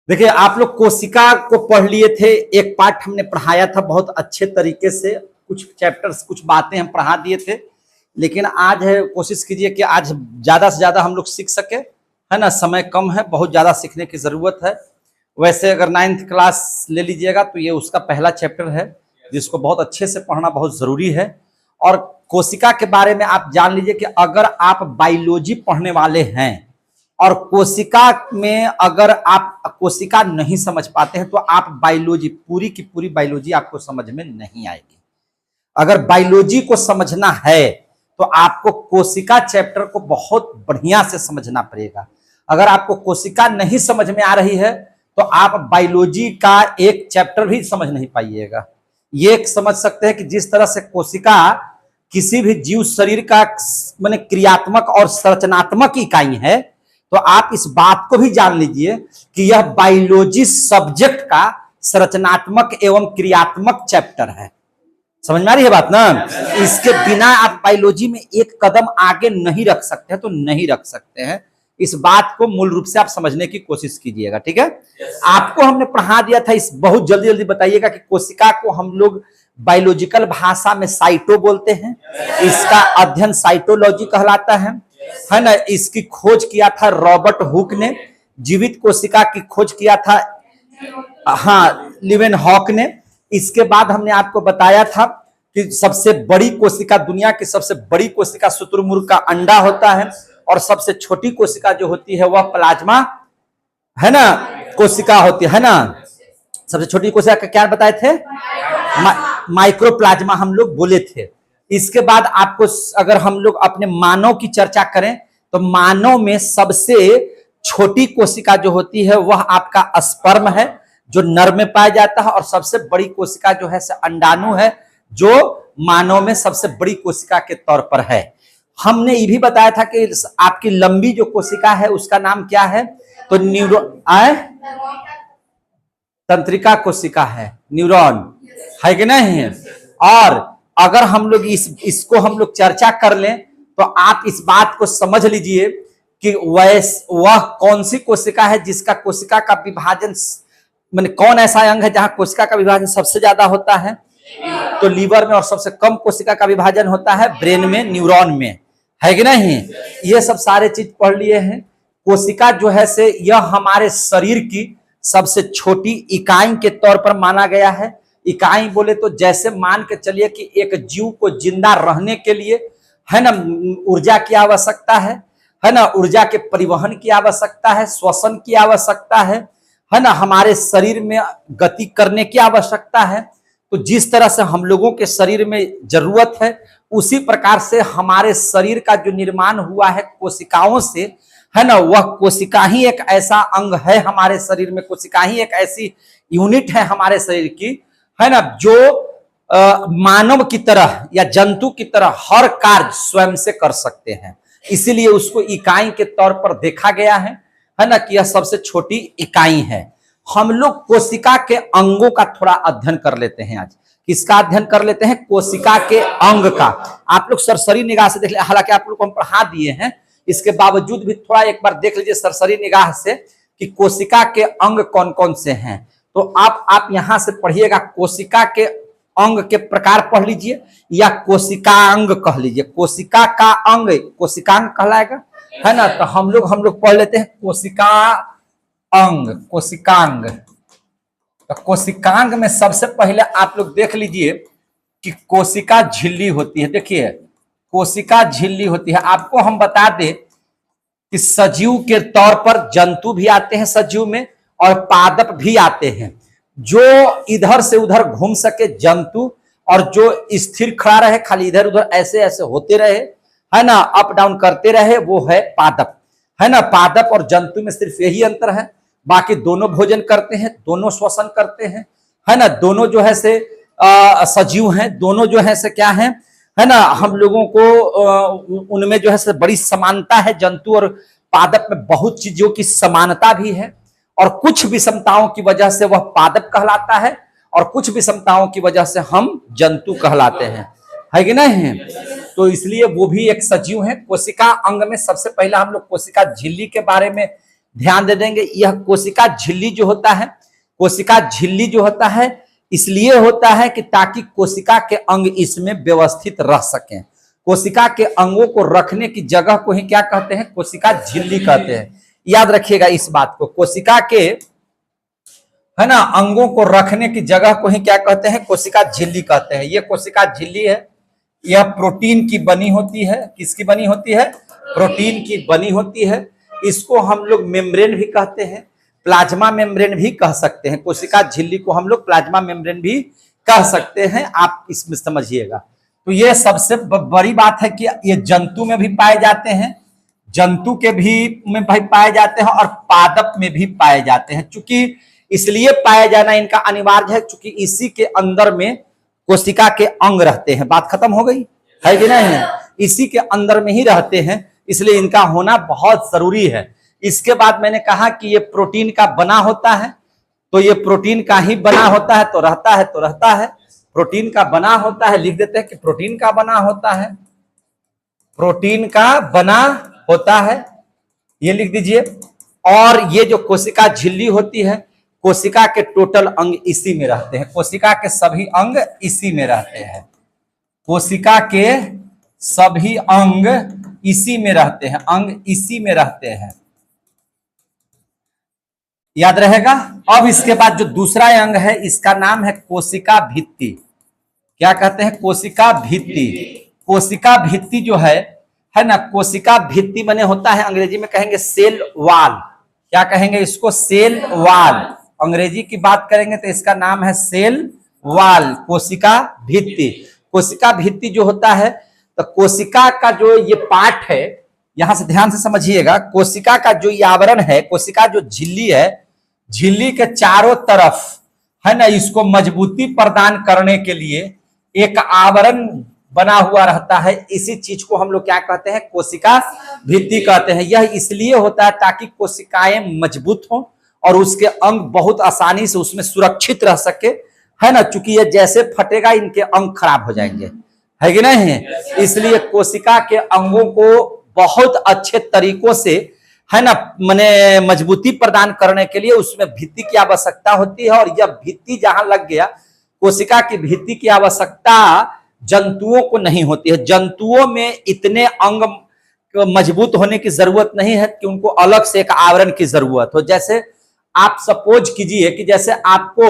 देखिए, आप लोग कोशिका को पढ़ लिए थे, एक पार्ट हमने पढ़ाया था बहुत अच्छे तरीके से, कुछ चैप्टर्स कुछ बातें हम पढ़ा दिए थे। लेकिन आज है, कोशिश कीजिए कि आज ज़्यादा से ज़्यादा हम लोग सीख सके, है ना। समय कम है, बहुत ज़्यादा सीखने की ज़रूरत है। वैसे अगर 9th क्लास ले लीजिएगा तो ये उसका पहला चैप्टर है, जिसको बहुत अच्छे से पढ़ना बहुत ज़रूरी है। और कोशिका के बारे में आप जान लीजिए कि अगर आप बायोलॉजी पढ़ने वाले हैं और कोशिका में अगर आप कोशिका नहीं समझ पाते हैं तो आप बायोलॉजी, पूरी की पूरी बायोलॉजी आपको समझ में नहीं आएगी। अगर बायोलॉजी को समझना है तो आपको कोशिका चैप्टर को बहुत बढ़िया से समझना पड़ेगा। अगर आपको कोशिका नहीं समझ में आ रही है तो आप बायोलॉजी का एक चैप्टर भी समझ नहीं पाइएगा। ये समझ सकते हैं कि जिस तरह से कोशिका किसी भी जीव शरीर का माने क्रियात्मक और संरचनात्मक इकाई है, तो आप इस बात को भी जान लीजिए कि यह बायोलॉजी सब्जेक्ट का संरचनात्मक एवं क्रियात्मक चैप्टर है। समझ में आ रही है बात ना। इसके बिना आप बायोलॉजी में एक कदम आगे नहीं रख सकते हैं, तो नहीं रख सकते हैं। इस बात को मूल रूप से आप समझने की कोशिश कीजिएगा, ठीक है। आपको हमने पढ़ा दिया था, इस बहुत जल्दी जल्दी बताइएगा कि कोशिका को हम लोग बायोलॉजिकल भाषा में साइटो बोलते हैं। इसका अध्ययन साइटोलॉजी कहलाता है ना। इसकी खोज किया था रॉबर्ट हुक ने। जीवित कोशिका की खोज किया था लिवेनहॉक ने। इसके बाद हमने आपको बताया था कि सबसे बड़ी कोशिका, दुनिया की सबसे बड़ी कोशिका शुतुरमुर्ग का अंडा होता है, और सबसे छोटी कोशिका जो होती है वह प्लाज्मा, है ना, कोशिका होती है ना। सबसे छोटी कोशिका का क्या बताए थे? माइक्रोप्लाज्मा हम लोग बोले थे। इसके बाद आपको अगर हम लोग अपने मानव की चर्चा करें तो मानव में सबसे छोटी कोशिका जो होती है वह आपका स्पर्म है, जो नर में पाया जाता है, और सबसे बड़ी कोशिका जो है अंडाणु है, जो मानव में सबसे बड़ी कोशिका के तौर पर है। हमने ये भी बताया था कि आपकी लंबी जो कोशिका है उसका नाम क्या है? तो तंत्रिका कोशिका है, न्यूरॉन है कि नहीं। और अगर हम लोग इसको हम लोग चर्चा कर लें तो आप इस बात को समझ लीजिए कि वह कौन सी कोशिका है जिसका कोशिका का विभाजन, माने कौन ऐसा अंग है जहां कोशिका का विभाजन सबसे ज्यादा होता है? तो लीवर में। और सबसे कम कोशिका का विभाजन होता है ब्रेन में, न्यूरॉन में, है कि नहीं। ये सब सारे चीज पढ़ लिए हैं। कोशिका जो है से यह हमारे शरीर की सबसे छोटी इकाई के तौर पर माना गया है। इकाई बोले तो जैसे मान के चलिए कि एक जीव को जिंदा रहने के लिए, है ना, ऊर्जा की आवश्यकता है ना, ऊर्जा के परिवहन की आवश्यकता है, श्वसन की आवश्यकता है ना, हमारे शरीर में गति करने की आवश्यकता है। तो जिस तरह से हम लोगों के शरीर में जरूरत है, उसी प्रकार से हमारे शरीर का जो निर्माण हुआ है कोशिकाओं से, है ना, वह कोशिका ही एक ऐसा अंग है हमारे शरीर में, कोशिका ही एक ऐसी यूनिट है हमारे शरीर की, है ना, जो मानव की तरह या जंतु की तरह हर कार्य स्वयं से कर सकते हैं। इसीलिए उसको इकाई के तौर पर देखा गया है ना, कि यह सबसे छोटी इकाई है। हम लोग कोशिका के अंगों का थोड़ा अध्ययन कर लेते हैं आज। किसका अध्ययन कर लेते हैं? कोशिका के अंग का। आप लोग सरसरी निगाह से देख ले, हालांकि आप लोग को हम पढ़ा दिए हैं, इसके बावजूद भी थोड़ा एक बार देख लीजिए सरसरी निगाह से कि कोशिका के अंग कौन कौन से हैं। तो आप यहां से पढ़िएगा, कोशिका के अंग के प्रकार पढ़ लीजिए या कोशिकांग कह लीजिए। कोशिका का अंग कोशिकांग कहलाएगा, है ना। तो हम लोग पढ़ लेते हैं कोशिका अंग, कोशिकांग। तो कोशिकांग में सबसे पहले आप लोग देख लीजिए कि कोशिका झिल्ली होती है। देखिए, कोशिका झिल्ली होती है। आपको हम बता दें कि सजीव के तौर पर जंतु भी आते हैं सजीव में, और पादप भी आते हैं। जो इधर से उधर घूम सके जंतु, और जो स्थिर खड़ा रहे, खाली इधर उधर ऐसे ऐसे होते रहे, है ना, अप डाउन करते रहे, वो है पादप, है ना। पादप और जंतु में सिर्फ यही अंतर है, बाकी दोनों भोजन करते हैं, दोनों श्वसन करते हैं, है ना। दोनों जो है से सजीव हैं, दोनों जो है से क्या है ना। हम लोगों को उनमें जो है से बड़ी समानता है। जंतु और पादप में बहुत चीजों की समानता भी है, और कुछ विषमताओं की वजह से वह पादप कहलाता है, और कुछ विषमताओं की वजह से हम जंतु कहलाते हैं, है कि नहीं। तो इसलिए वो भी एक सजीव है। कोशिका अंग में सबसे पहला हम लोग कोशिका झिल्ली के बारे में ध्यान दे देंगे। यह कोशिका झिल्ली जो होता है, कोशिका झिल्ली जो होता है इसलिए होता है कि ताकि कोशिका के अंग इसमें व्यवस्थित रह सकें। कोशिका के अंगों को रखने की जगह को ही क्या कहते हैं? कोशिका झिल्ली कहते हैं। याद रखिएगा इस बात को, कोशिका के है ना अंगों को रखने की जगह को ही क्या कहते हैं? कोशिका झिल्ली कहते हैं। ये कोशिका झिल्ली है, यह प्रोटीन की बनी होती है। किसकी बनी होती है? प्रोटीन की बनी होती है। इसको हम लोग मेम्ब्रेन भी कहते हैं, प्लाज्मा मेम्ब्रेन भी कह सकते हैं। कोशिका झिल्ली को हम लोग प्लाज्मा मेम्ब्रेन भी कह सकते हैं। आप इसमें समझिएगा। तो ये सबसे बड़ी बात है कि ये जंतु में भी पाए जाते हैं, जंतु के भी में भाई पाए जाते हैं और पादप में भी पाए जाते हैं। चूंकि इसलिए पाया जाना इनका अनिवार्य है क्योंकि इसी के अंदर में कोशिका के अंग रहते हैं। बात खत्म हो गई है कि नहीं? इसी के अंदर में ही रहते हैं, इसलिए इनका होना बहुत जरूरी है। इसके बाद मैंने कहा कि ये प्रोटीन का बना होता है, तो ये प्रोटीन का ही बना होता है तो रहता है, तो रहता है। प्रोटीन का बना होता है, लिख देते हैं कि प्रोटीन का बना होता है, प्रोटीन का बना होता है, ये लिख दीजिए। और ये जो कोशिका झिल्ली होती है, कोशिका के टोटल अंग इसी में रहते हैं। कोशिका के सभी अंग इसी में रहते हैं। कोशिका के सभी अंग इसी में रहते हैं, अंग इसी में रहते हैं। याद रहेगा। अब इसके बाद जो दूसरा अंग है इसका नाम है कोशिका भित्ति। क्या कहते हैं? कोशिका भित्ति। कोशिका भित्ति जो है ना, कोशिका भित्ति बने होता है, अंग्रेजी में कहेंगे सेल वाल। क्या कहेंगे इसको? Cell wall. अंग्रेजी की बात करेंगे तो इसका नाम है सेल वाल, कोशिका भित्ति। कोशिका भित्ति जो होता है, तो कोशिका का जो ये पार्ट है, यहां से ध्यान से समझिएगा, कोशिका का जो ये आवरण है, कोशिका जो झिल्ली है, झिल्ली के चारों तरफ है ना, इसको मजबूती प्रदान करने के लिए एक आवरण बना हुआ रहता है। इसी चीज को हम लोग क्या कहते हैं? कोशिका भित्ति कहते हैं। यह इसलिए होता है ताकि कोशिकाएं मजबूत हों और उसके अंग बहुत आसानी से उसमें सुरक्षित रह सके, है ना। चूंकि ये जैसे फटेगा इनके अंग खराब हो जाएंगे, है कि नहीं? इसलिए कोशिका के अंगों को बहुत अच्छे तरीकों से है ना माने मजबूती प्रदान करने के लिए उसमें भित्ति की आवश्यकता होती है। और यह भित्ति जहां लग गया, कोशिका की भित्ति की आवश्यकता जंतुओं को नहीं होती है। जंतुओं में इतने अंग मजबूत होने की जरूरत नहीं है कि उनको अलग से एक आवरण की जरूरत हो। जैसे आप सपोज कीजिए कि जैसे आपको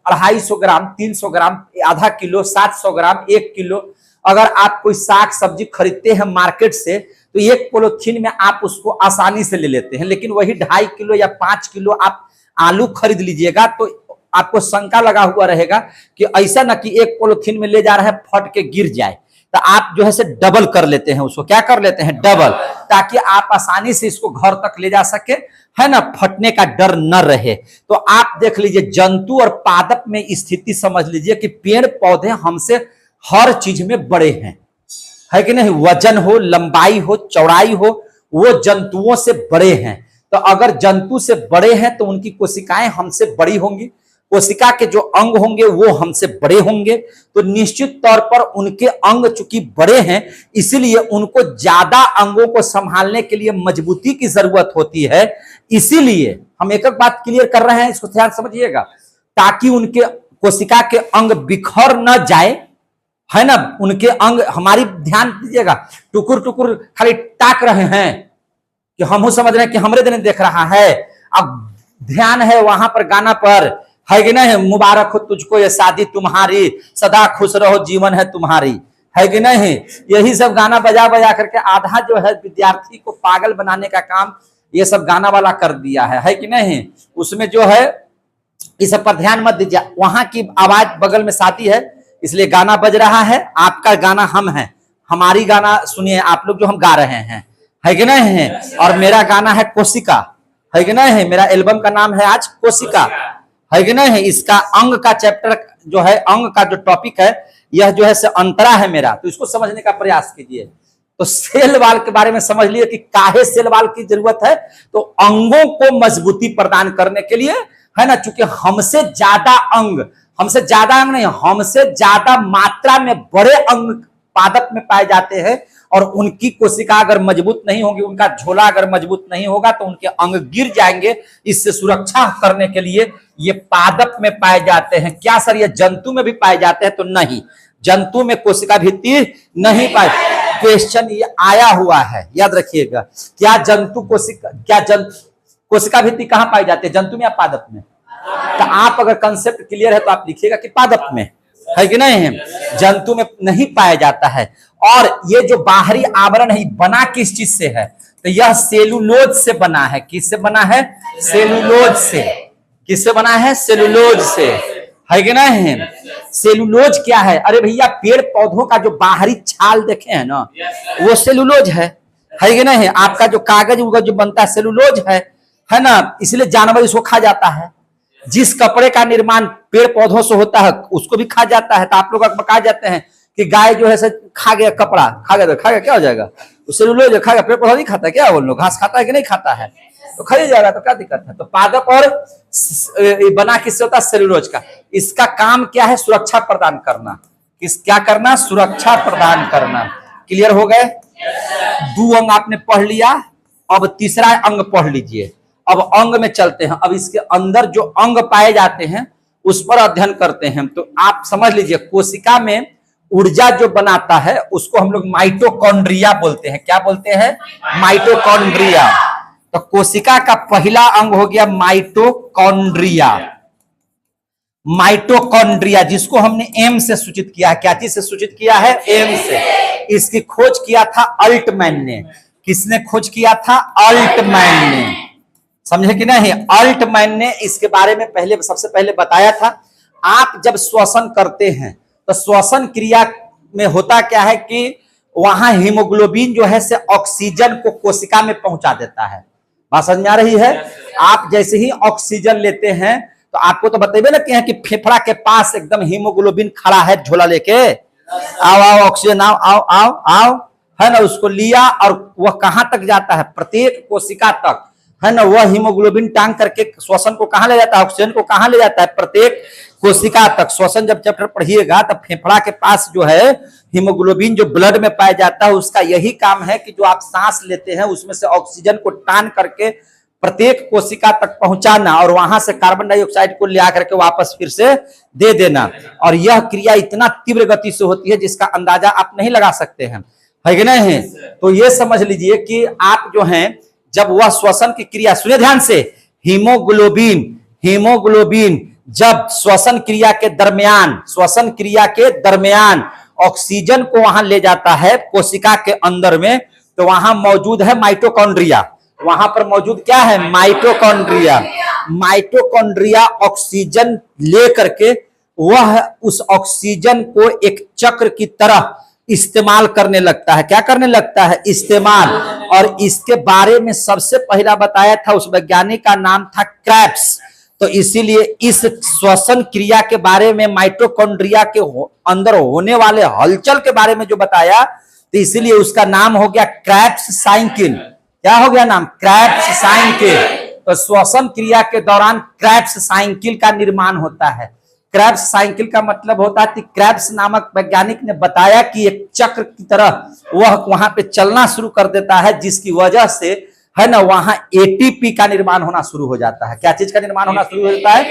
250 ग्राम, 300 ग्राम, आधा किलो, 700 ग्राम, 1 किलो अगर आप कोई साग सब्जी खरीदते हैं मार्केट से, तो एक पॉलिथीन में आप उसको आसानी से ले लेते हैं। लेकिन वही 2.5 किलो या 5 किलो आप आलू खरीद लीजिएगा तो आपको शंका लगा हुआ रहेगा कि ऐसा ना कि एक पॉलिथीन में ले जा रहा है फट के गिर जाए, तो आप जो है से डबल कर लेते हैं उसको। क्या कर लेते हैं? डबल, ताकि आप आसानी से इसको घर तक ले जा सके, है ना, फटने का डर न रहे। तो आप देख लीजिए जंतु और पादप में स्थिति समझ लीजिए कि पेड़ पौधे हमसे हर चीज में बड़े हैं, है कि नहीं? वजन हो, लंबाई हो, चौड़ाई हो, वो जंतुओं से बड़े हैं। तो अगर जंतु से बड़े हैं तो उनकी कोशिकाएं हमसे बड़ी होंगी, कोशिका के जो अंग होंगे वो हमसे बड़े होंगे, तो निश्चित तौर पर उनके अंग चूंकि बड़े हैं इसीलिए उनको ज्यादा अंगों को संभालने के लिए मजबूती की जरूरत होती है। इसीलिए हम एक एक बात क्लियर कर रहे हैं, इसको ध्यान समझिएगा, ताकि उनके कोशिका के अंग बिखर न जाए, है ना। उनके अंग, हमारी ध्यान दीजिएगा, टुकुर टुकुर खाली ताक रहे हैं कि हम समझ रहे हैं कि हमरे दिन देख रहा है। अब ध्यान है वहां पर गाना पर, है कि नहीं? मुबारक हो तुझको ये शादी तुम्हारी, सदा खुश रहो जीवन है तुम्हारी, है कि नहीं? यही सब गाना बजा बजा करके आधा जो है विद्यार्थी को पागल बनाने का काम ये सब गाना वाला कर दिया है कि नहीं? उसमें जो है इस सब पर ध्यान मत दीजिए। वहां की आवाज, बगल में शादी है इसलिए गाना बज रहा है। आपका गाना हम हैं, हमारी गाना सुनिए आप लोग जो हम गा रहे हैं, है कि नहीं? और मेरा गाना है कोशिका, है कि नहीं? मेरा एल्बम का नाम है आज कोशिका, है कि नहीं? इसका अंग का चैप्टर जो है, अंग का जो टॉपिक है, यह जो है से अंतरा है मेरा, तो इसको समझने का प्रयास कीजिए। तो सेल वाल के बारे में समझ लिए कि काहे सेल वाल की जरूरत है, तो अंगों को मजबूती प्रदान करने के लिए, है ना। चूंकि हमसे ज्यादा अंग, हमसे ज्यादा अंग नहीं, हमसे ज्यादा मात्रा में बड़े अंग पादप में पाए जाते हैं और उनकी कोशिका अगर मजबूत नहीं होगी, उनका झोला अगर मजबूत नहीं होगा तो उनके अंग गिर जाएंगे। इससे सुरक्षा करने के लिए ये पादप में पाए जाते हैं। क्या सर ये जंतु में भी पाए जाते हैं? तो नहीं, जंतु में कोशिका भित्ति नहीं पाए। क्वेश्चन ये आया हुआ है, याद रखिएगा। क्या कोशिका भित्ति कहां पाई जाती है, जंतु में या पादप में? तो आप अगर कंसेप्ट क्लियर है तो आप लिखिएगा कि पादप में है कि नहीं है, जंतु में नहीं पाया जाता है। और ये जो बाहरी आवरण है बना किस चीज से है? तो यह सेलुलोज से बना है। किससे बना है? सेलुलोज से। किससे बना है? सेलुलोज से, है कि नहीं? सेलुलोज क्या है? अरे भैया पेड़ पौधों का जो बाहरी छाल देखे हैं ना, वो सेलुलोज है कि नहीं? आपका जो कागज जो बनता है सेलुलोज है ना? इसलिए जानवर इसको खा जाता है। जिस कपड़े का निर्माण पेड़ पौधों से होता है उसको भी खा जाता है। तो आप लोग बता जाते हैं कि गाय जो है खा गया कपड़ा, खा गया क्या हो जाएगा? सेलुलोज खा गया, पेड़ पौधा नहीं खाता क्या? वो लोग घास खाता है कि नहीं खाता है? तो खा ही जाएगा, तो क्या दिक्कत है? तो पादप और बना किससे होता है? सेलुलोज का। इसका काम क्या है? सुरक्षा प्रदान करना। क्या करना? सुरक्षा प्रदान करना। क्लियर हो गए? 2 अंग आपने पढ़ लिया, अब तीसरा अंग पढ़ लीजिए। अब अंग में चलते हैं। अब इसके अंदर जो अंग पाए जाते हैं उस पर अध्ययन करते हैं। तो आप समझ लीजिए, कोशिका में ऊर्जा जो बनाता है उसको हम लोग माइटोकॉन्ड्रिया बोलते हैं। क्या बोलते हैं? माइटोकॉन्ड्रिया। तो कोशिका का पहला अंग हो गया माइटोकॉन्ड्रिया। माइटोकॉन्ड्रिया जिसको हमने एम से सूचित किया है। क्या चीज से सूचित किया है? एम से। इसकी खोज किया था अल्टमैन ने। किसने खोज किया था? अल्टमैन ने। समझे कि नहीं? अल्टमैन ने इसके बारे में सबसे पहले बताया था। आप जब श्वसन करते हैं तो श्वसन क्रिया में होता क्या है कि वहां हीमोग्लोबिन जो है से ऑक्सीजन को कोशिका में पहुंचा देता है। बात समझ में आ रही है? आप जैसे ही ऑक्सीजन लेते हैं तो आपको तो बतेबे ना कि फेफड़ा के पास एकदम हीमोग्लोबिन खड़ा है झोला लेके, आओ आओ ऑक्सीजन आओ आओ आओ आओ, है ना? उसको लिया और वह कहां तक जाता है? प्रत्येक कोशिका तक, है ना? वह हीमोग्लोबिन टांग करके श्वसन को कहां ले जाता है? ऑक्सीजन को कहां ले जाता है? प्रत्येक कोशिका तक। श्वसन जब चैप्टर पढ़िएगा तब फेफड़ा के पास जो है हीमोग्लोबिन जो ब्लड में पाया जाता है उसका यही काम है कि जो आप सांस लेते हैं उसमें से ऑक्सीजन को टान करके प्रत्येक कोशिका तक पहुंचाना और वहां से कार्बन डाइऑक्साइड को ले आकर के वापस फिर से दे देना। और यह क्रिया इतना तीव्र गति से होती है जिसका अंदाजा आप नहीं लगा सकते हैं, है कि नहीं? तो ये समझ लीजिए कि आप जो हैं जब वह श्वसन की क्रिया, सुनिए ध्यान से, हीमोग्लोबिन जब श्वसन क्रिया के दरमियान ऑक्सीजन को वहां ले जाता है कोशिका के अंदर में, तो वहां मौजूद है माइटोकॉन्ड्रिया। वहां पर मौजूद क्या है? माइटोकॉन्ड्रिया। माइटोकॉन्ड्रिया ऑक्सीजन ले करके वह उस ऑक्सीजन को एक चक्र की तरह इस्तेमाल करने लगता है। क्या करने लगता है? इस्तेमाल। और इसके बारे में सबसे पहला बताया था उस वैज्ञानिक का नाम था क्रेब्स। तो इसीलिए इस श्वसन क्रिया के बारे में, माइटोकॉन्ड्रिया के अंदर होने वाले हलचल के बारे में जो बताया, तो इसीलिए उसका नाम हो गया क्रेब्स साइकिल। क्या हो गया नाम? Krebs cycle. तो श्वसन क्रिया के दौरान क्रेब्स साइकिल का निर्माण होता है। क्रेब्स साइकिल का मतलब होता है कि क्रेब्स नामक वैज्ञानिक ने बताया कि एक चक्र की तरह वह वहां पे चलना शुरू कर देता है, जिसकी वजह से, है ना, वहां एटीपी का निर्माण होना शुरू हो जाता है। क्या चीज का निर्माण होना शुरू हो जाता है?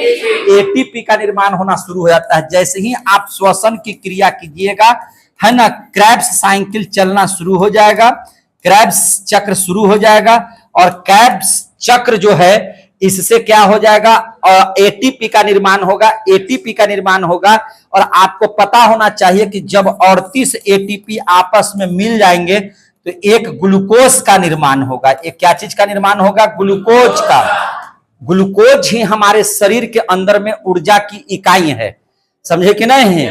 एटीपी का निर्माण होना शुरू हो जाता है। जैसे ही आप श्वसन की क्रिया कीजिएगा, है ना, क्रेब्स साइकिल चलना शुरू हो जाएगा, क्रेब्स चक्र शुरू हो जाएगा। और क्रेब्स चक्र जो है इससे क्या हो जाएगा? एटीपी का निर्माण होगा। एटीपी का निर्माण होगा और आपको पता होना चाहिए कि जब 38 एटीपी आपस में मिल जाएंगे तो एक ग्लूकोज का निर्माण होगा। एक क्या चीज का निर्माण होगा? ग्लूकोज का। ग्लूकोज ही हमारे शरीर के अंदर में ऊर्जा की इकाई है, समझे कि नहीं?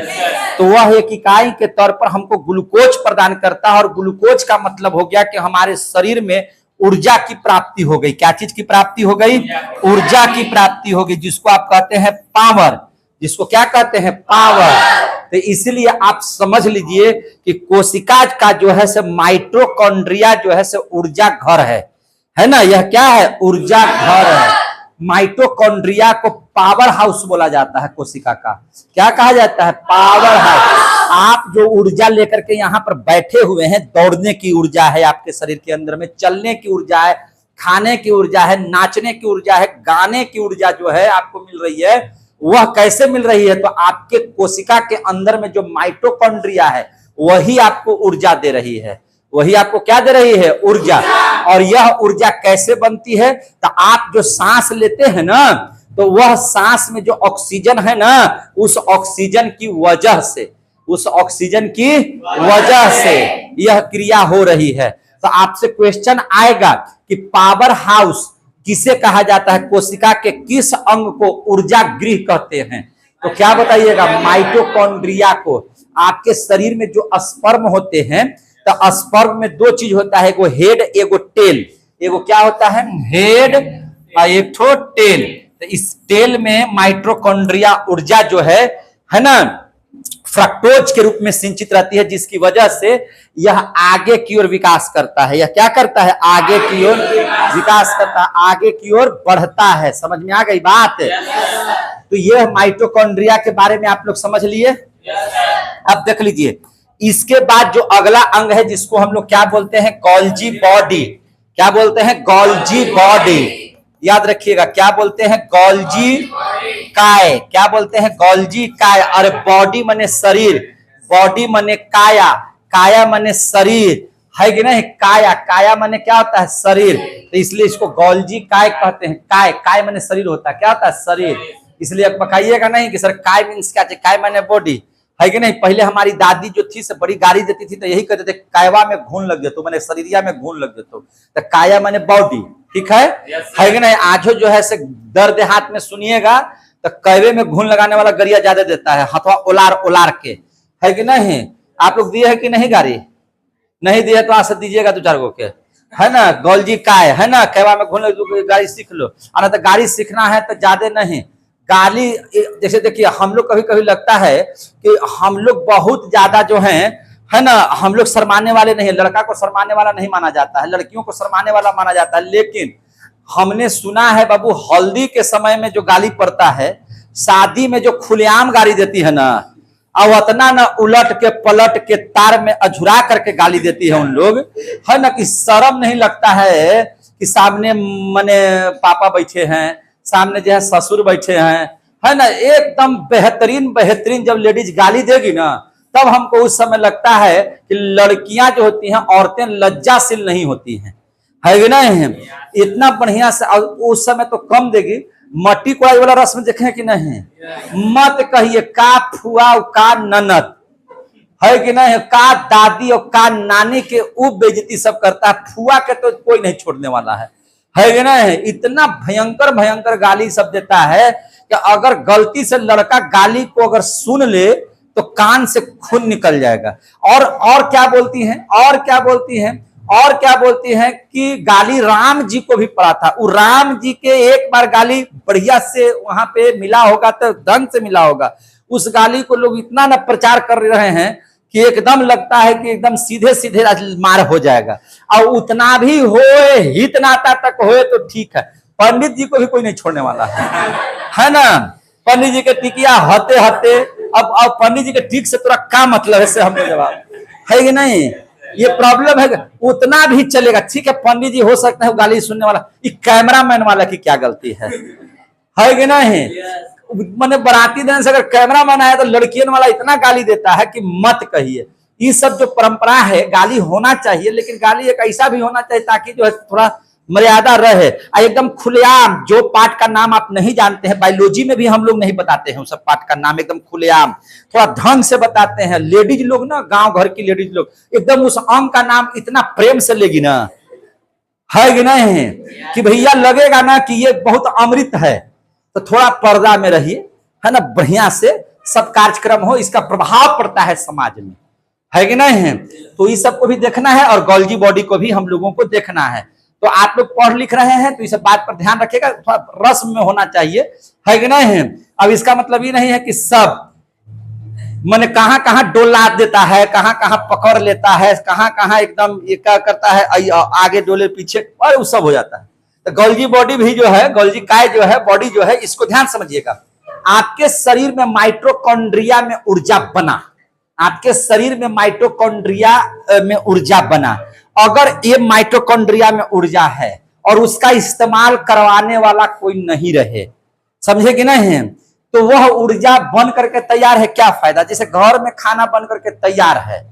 तो वह एक इकाई के तौर पर हमको ग्लूकोज प्रदान करता है। और ग्लूकोज का मतलब हो गया कि हमारे शरीर में ऊर्जा की प्राप्ति हो गई। क्या चीज की प्राप्ति हो गई? ऊर्जा की प्राप्ति हो गई, जिसको आप कहते हैं पावर। जिसको क्या कहते हैं? पावर। तो इसलिए आप समझ लीजिए कि कोशिका का जो है से माइटोकॉन्ड्रिया जो है से ऊर्जा घर है ना? यह क्या है? ऊर्जा घर है। माइटोकॉन्ड्रिया को पावर हाउस बोला जाता है कोशिका का। क्या कहा जाता है? Power house. आप जो ऊर्जा लेकर के यहाँ पर बैठे हुए हैं, दौड़ने की ऊर्जा है आपके शरीर के अंदर में, चलने की ऊर्जा है, खाने की ऊर्जा है, नाचने की ऊर्जा है, गाने की ऊर्जा जो है आपको मिल रही है, वह कैसे मिल रही है? तो आपके कोशिका के अंदर में जो माइटोकॉन्ड्रिया है वही आपको ऊर्जा दे रही है। वही आपको क्या दे रही है? ऊर्जा। और यह ऊर्जा कैसे बनती है? तो आप जो सांस लेते हैं ना, तो वह सांस में जो ऑक्सीजन है ना, उस ऑक्सीजन की वजह से, उस ऑक्सीजन की वजह से यह क्रिया हो रही है। तो आपसे क्वेश्चन आएगा कि पावर हाउस किसे कहा जाता है? कोशिका के किस अंग को ऊर्जा गृह कहते हैं? तो क्या बताइएगा? माइटोकॉन्ड्रिया को। आपके शरीर में जो स्पर्म होते हैं, तो स्पर्म में दो चीज होता है, एगो हेड एगो टेल। एगो क्या होता है? हेड और एक ठो टेल। तो इस टेल में माइटोकॉन्ड्रिया ऊर्जा जो है ना, फ्रक्टोज के रूप में सिंचित रहती है, जिसकी वजह से यह आगे की ओर विकास करता है। यह क्या करता है? आगे की ओर विकास करता है, आगे की ओर बढ़ता है। समझ में आ गई बात? तो यह माइटोकॉन्ड्रिया के बारे में आप लोग समझ लिए। अब देख लीजिए, इसके बाद जो अगला अंग है, जिसको हम लोग क्या बोलते हैं? Golgi body. क्या बोलते हैं? Golgi body. याद रखिएगा, क्या बोलते हैं? गोल्जी काय। क्या बोलते हैं? गोल्जी काय। और बॉडी माने शरीर, बॉडी माने काया, काया माने शरीर, है कि नहीं? काया, काया माने क्या होता है? शरीर। तो इसलिए इसको गोल्जी काय कहते हैं। काय, काय माने शरीर होता है। क्या होता है? शरीर। इसलिए पकाइएगा नहीं कि सर काय मीन्स क्या? काय माने बॉडी, है कि नहीं? पहले हमारी दादी जो थी से बड़ी गाड़ी देती थी, तो यही कहते थे, कायवा में घून लग जातो, मैंने शरीरिया में घून लग जातो। तो काया माने बॉडी, ठीक है? है कि नहीं? आजो जो है से दर्द हाथ में सुनिएगा तो कैवे में घून लगाने वाला गरिया ज्यादा देता है, हथवा उलार उलार के, है कि नहीं? आप लोग दिए है कि नहीं? गाड़ी नहीं दिए तो आज से दीजिएगा 2-4 गो के, है ना? गोल्जी काय, है ना? कैवा में घून लग, गाड़ी सीख लो। और तो गाड़ी सीखना है तो ज्यादा नहीं, गाली जैसे देखिए, हम लोग कभी कभी लगता है कि हम लोग बहुत ज्यादा जो है ना, हम लोग शर्माने वाले नहीं है। लड़का को शर्माने वाला नहीं माना जाता है, लड़कियों को शर्माने वाला माना जाता है। लेकिन हमने सुना है बाबू, हल्दी के समय में जो गाली पड़ता है, शादी में जो खुलेआम गाली देती है ना, और उतना ना उलट के पलट के तार में अझुरा करके गाली देती है उन लोग, है ना, कि शर्म नहीं लगता है कि सामने मने पापा बैठे हैं, सामने जो है ससुर बैठे हैं, है ना? एकदम बेहतरीन बेहतरीन जब लेडीज गाली देगी ना, तब हमको उस समय लगता है कि लड़कियां जो होती हैं, औरतें लज्जाशील नहीं होती हैं, है कि नहीं? इतना बढ़िया से उस समय तो कम देगी। मट्टी कोड़ाई वाला रस्म देखे कि नहीं? मत कहिए, का फुआ का ननद, है कि नहीं? का दादी और का नानी के ऊप बेइज्जती सब करता है, फुआ के तो कोई नहीं छोड़ने वाला है कि नहीं? इतना भयंकर भयंकर गाली सब देता है कि अगर गलती से लड़का गाली को अगर सुन ले तो कान से खून निकल जाएगा। और क्या बोलती हैं? और क्या बोलती हैं? और क्या बोलती हैं कि गाली राम जी को भी पड़ा था। वो राम जी के एक बार गाली बढ़िया से वहां पे मिला होगा, तो ढंग से मिला होगा। उस गाली को लोग इतना न प्रचार कर रहे हैं कि एकदम लगता है कि एकदम सीधे सीधे मार हो जाएगा। और उतना भी होए, हित नाता तक होए तो ठीक है, पंडित जी को भी कोई नहीं छोड़ने वाला है ना? पंडित जी के टिकिया हते हते, अब पंडित जी के टिक से तोरा क्या मतलब है? से हमने जवाब, है कि नहीं? ये प्रॉब्लम है। उतना भी चलेगा, ठीक है, पंडित जी हो सकता है गाली सुनने वाला, ये कैमरामैन वाला की क्या गलती है कि नहीं? मैंने बराती दिन से अगर कैमरामैन आया तो लड़कियों वाला इतना गाली देता है कि मत कहिए। ये सब जो परंपरा है, गाली होना चाहिए, लेकिन गाली एक ऐसा भी होना चाहिए ताकि जो है थोड़ा मर्यादा रहे। एकदम खुलेआम, जो पाठ का नाम आप नहीं जानते हैं, बायोलॉजी में भी हम लोग नहीं बताते हैं उस पाठ का नाम, एकदम खुलेआम थोड़ा ढंग से बताते हैं। लेडीज लोग ना, गांव घर की लेडीज लोग एकदम उस अंग का नाम इतना प्रेम से लेगी ना, है कि नहीं, कि भैया लगेगा ना कि ये बहुत अमृत है। तो थोड़ा पर्दा में रहिए, है ना, बढ़िया से सब कार्यक्रम हो, इसका प्रभाव पड़ता है समाज में, है कि नहीं? तो इस सबको भी देखना है और गोल्जी बॉडी को भी हम लोगों को देखना है। तो आप लोग पढ़ लिख रहे हैं तो इस बात पर ध्यान रखिएगा, थोड़ा रस्म में होना चाहिए, है कि नहीं? अब इसका मतलब ये नहीं है कि सब मैंने कहां कहां डोला देता है, कहां कहां पकड़ लेता है, कहां कहां एकदम ये क्या करता है, आगे डोले पीछे, और वो सब हो जाता है। तो गोल्जी बॉडी भी जो है, गोल्जी काय जो है, बॉडी जो है, इसको ध्यान समझिएगा। आपके शरीर में माइटोकॉन्ड्रिया में ऊर्जा बना, आपके शरीर में माइटोकॉन्ड्रिया में ऊर्जा बना। अगर ये माइटोकॉन्ड्रिया में ऊर्जा है और उसका इस्तेमाल करवाने वाला कोई नहीं रहे, समझे कि नहीं, तो वह ऊर्जा बन करके तैयार है, क्या फायदा। जैसे घर में खाना बन करके तैयार है,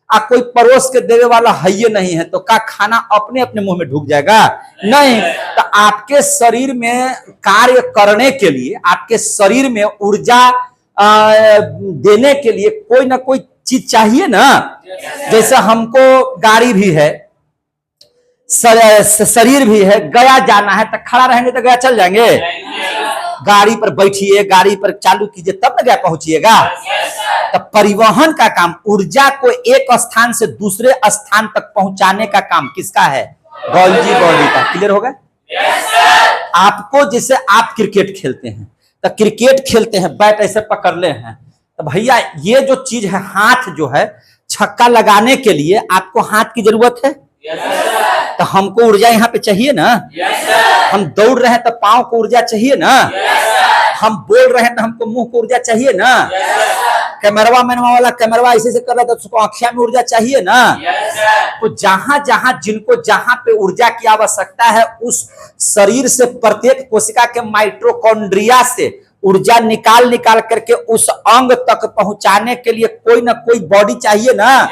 कोई परोस के देने वाला है ही नहीं है, तो क्या खाना अपने अपने मुंह में ढुक जाएगा? नहीं। तो आपके शरीर में कार्य करने के लिए, आपके शरीर में ऊर्जा देने के लिए कोई ना कोई चीज चाहिए ना। जैसे हमको गाड़ी भी है, शरीर भी है, गया जाना है, तो खड़ा रहेंगे तो गया चल जाएंगे? गाड़ी पर बैठिए, गाड़ी पर चालू कीजिए, तब ना गया पहुंचिएगा। तो परिवहन का काम, ऊर्जा को एक स्थान से दूसरे स्थान तक पहुंचाने का काम किसका है? गोल्जी बॉडी का। क्लियर हो गया? आपको, जैसे आप क्रिकेट खेलते हैं, तो क्रिकेट खेलते हैं, बैट ऐसे पकड़ ले हैं, तो भैया ये जो चीज है, हाथ जो है, छक्का लगाने के लिए आपको हाथ की जरूरत है। तो हमको ऊर्जा यहाँ पे चाहिए ना। हम दौड़ रहे हैं तो पांव को ऊर्जा चाहिए ना। हम बोल रहे हैं तो हमको मुंह को ऊर्जा चाहिए ना। कैमरवा मैनवा वाला कैमरवा ऐसे से कर रहा था, उसको आँखिया में ऊर्जा चाहिए ना। तो जहां जहां जिनको जहां पे ऊर्जा की आवश्यकता है, उस शरीर से प्रत्येक कोशिका के माइटोकॉन्ड्रिया से ऊर्जा निकाल निकाल करके उस अंग तक पहुंचाने के लिए कोई ना कोई बॉडी चाहिए ना।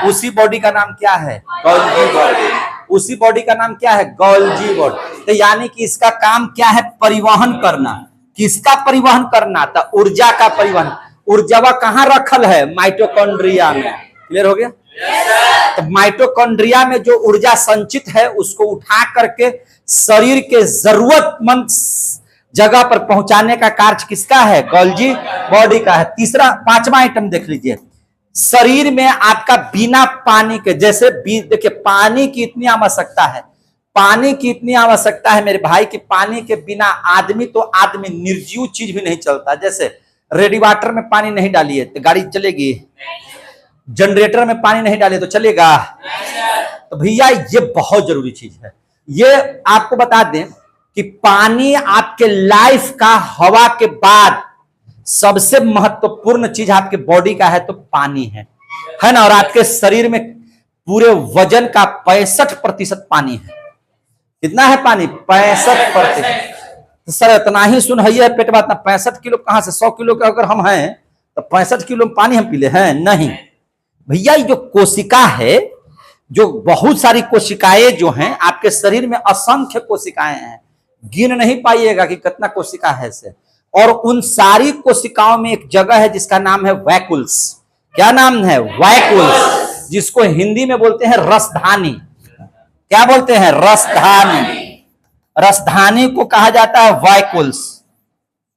उसी बॉडी का नाम क्या है? Golgi body. उसी बॉडी का नाम क्या है? Golgi body. तो यानी कि इसका काम क्या है? परिवहन करना। किसका परिवहन करना? तो ऊर्जा का परिवहन। ऊर्जा कहाँ रखल है? माइटोकॉन्ड्रिया में। क्लियर हो गया? तो माइटोकॉन्ड्रिया में जो ऊर्जा संचित है, उसको उठा करके शरीर के जरूरतमंद जगह पर पहुंचाने का कार्य किसका है? गोल्जी बॉडी का है। तीसरा, पांचवा आइटम देख लीजिए। शरीर में आपका बिना पानी के, जैसे देखिए पानी की इतनी आवश्यकता है, पानी की इतनी आवश्यकता है मेरे भाई कि पानी के बिना आदमी निर्जीव चीज भी नहीं चलता। जैसे रेडी वाटर में पानी नहीं डालिए तो गाड़ी चलेगी? जनरेटर में पानी नहीं डालिए तो चलेगा? तो भैया ये बहुत जरूरी चीज है। ये आपको बता दें कि पानी आपके लाइफ का हवा के बाद सबसे महत्वपूर्ण चीज आपके बॉडी का है तो पानी है ना। और आपके शरीर में पूरे वजन का 65% पानी है। कितना है पानी? 65%। तो सर इतना ही सुनइए पेट बात ना, 65 किलो कहां से? 100 किलो के अगर हम हैं तो 65 किलो पानी हम पी ले हैं? नहीं भैया, ये जो कोशिका है, जो बहुत सारी कोशिकाएं जो हैं आपके शरीर में, असंख्य कोशिकाएं हैं, गिन नहीं पाइएगा कि कितना कोशिका है से। और उन सारी कोशिकाओं में एक जगह है जिसका नाम है वैकुल्स। क्या नाम है? वैकुल्स, जिसको हिंदी में बोलते हैं रसधानी। क्या बोलते हैं? रसधानी। रसधानी को कहा जाता है वैकुल्स।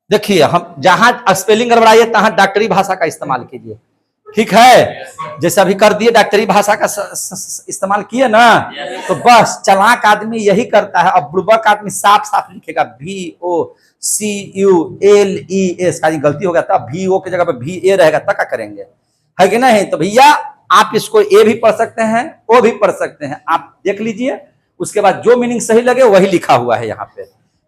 देखिए, हम जहां स्पेलिंग गड़बड़ाइए तहां डॉक्टरी भाषा का इस्तेमाल कीजिए, ठीक है? जैसे अभी कर दिए डॉक्टरी भाषा का इस्तेमाल किए ना, तो बस चलाक आदमी यही करता है। अब बुड़बक आदमी साफ साफ लिखेगा VOCULES, का गलती हो गया था, VO की जगह पे VA रहेगा, तक करेंगे, है कि नहीं? तो भैया आप इसको ए भी पढ़ सकते हैं, ओ भी पढ़ सकते हैं, आप देख लीजिए। उसके बाद जो मीनिंग सही लगे वही लिखा हुआ है यहाँ पे,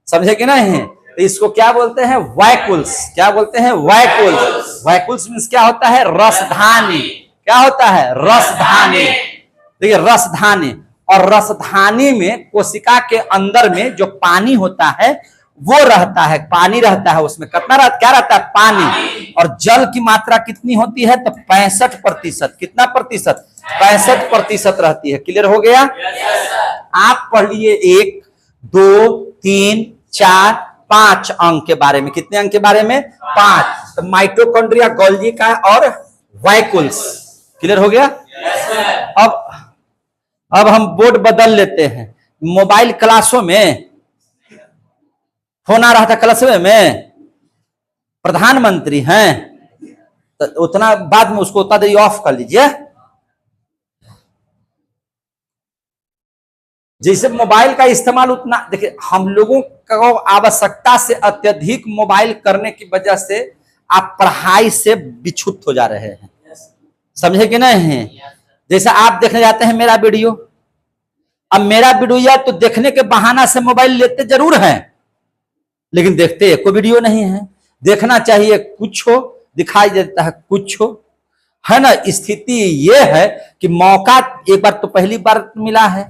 समझे कि नहीं? तो इसको क्या बोलते हैं? वैकुल्स। क्या बोलते हैं? वैकुल्स। वैकुल्स मीन्स क्या होता है? रसधानी। क्या होता है? रसधानी। देखिए रसधानी, और रसधानी में कोशिका के अंदर में जो पानी होता है वो रहता है, पानी रहता है उसमें। कितना क्या रहता है? पानी। और जल की मात्रा कितनी होती है? तो 65%। कितना प्रतिशत? 65% रहती है। क्लियर हो गया? आप पढ़ लिए 1, 2, 3, 4, 5 अंक के बारे में। कितने अंक के बारे में? 5। तो माइटोकॉन्ड्रिया, गोल्जी का और वैकुल्स। क्लियर हो गया? अब हम बोर्ड बदल लेते हैं। मोबाइल क्लासों में फोन आ रहा था, क्लास में प्रधानमंत्री हैं, तो उतना बाद में उसको उतना देरी ऑफ कर लीजिए। जैसे मोबाइल का इस्तेमाल उतना, देखिए हम लोगों को आवश्यकता से अत्यधिक मोबाइल करने की वजह से आप पढ़ाई से विच्छुत हो जा रहे हैं, समझे कि नहीं? जैसे आप देखने जाते हैं मेरा वीडियो, अब मेरा वीडियो तो देखने के बहाना से मोबाइल लेते जरूर हैं, लेकिन देखते कोई वीडियो नहीं है। देखना चाहिए कुछ हो, दिखाई देता है कुछ हो। है ना। स्थिति ये है कि मौका एक बार तो पहली बार मिला है,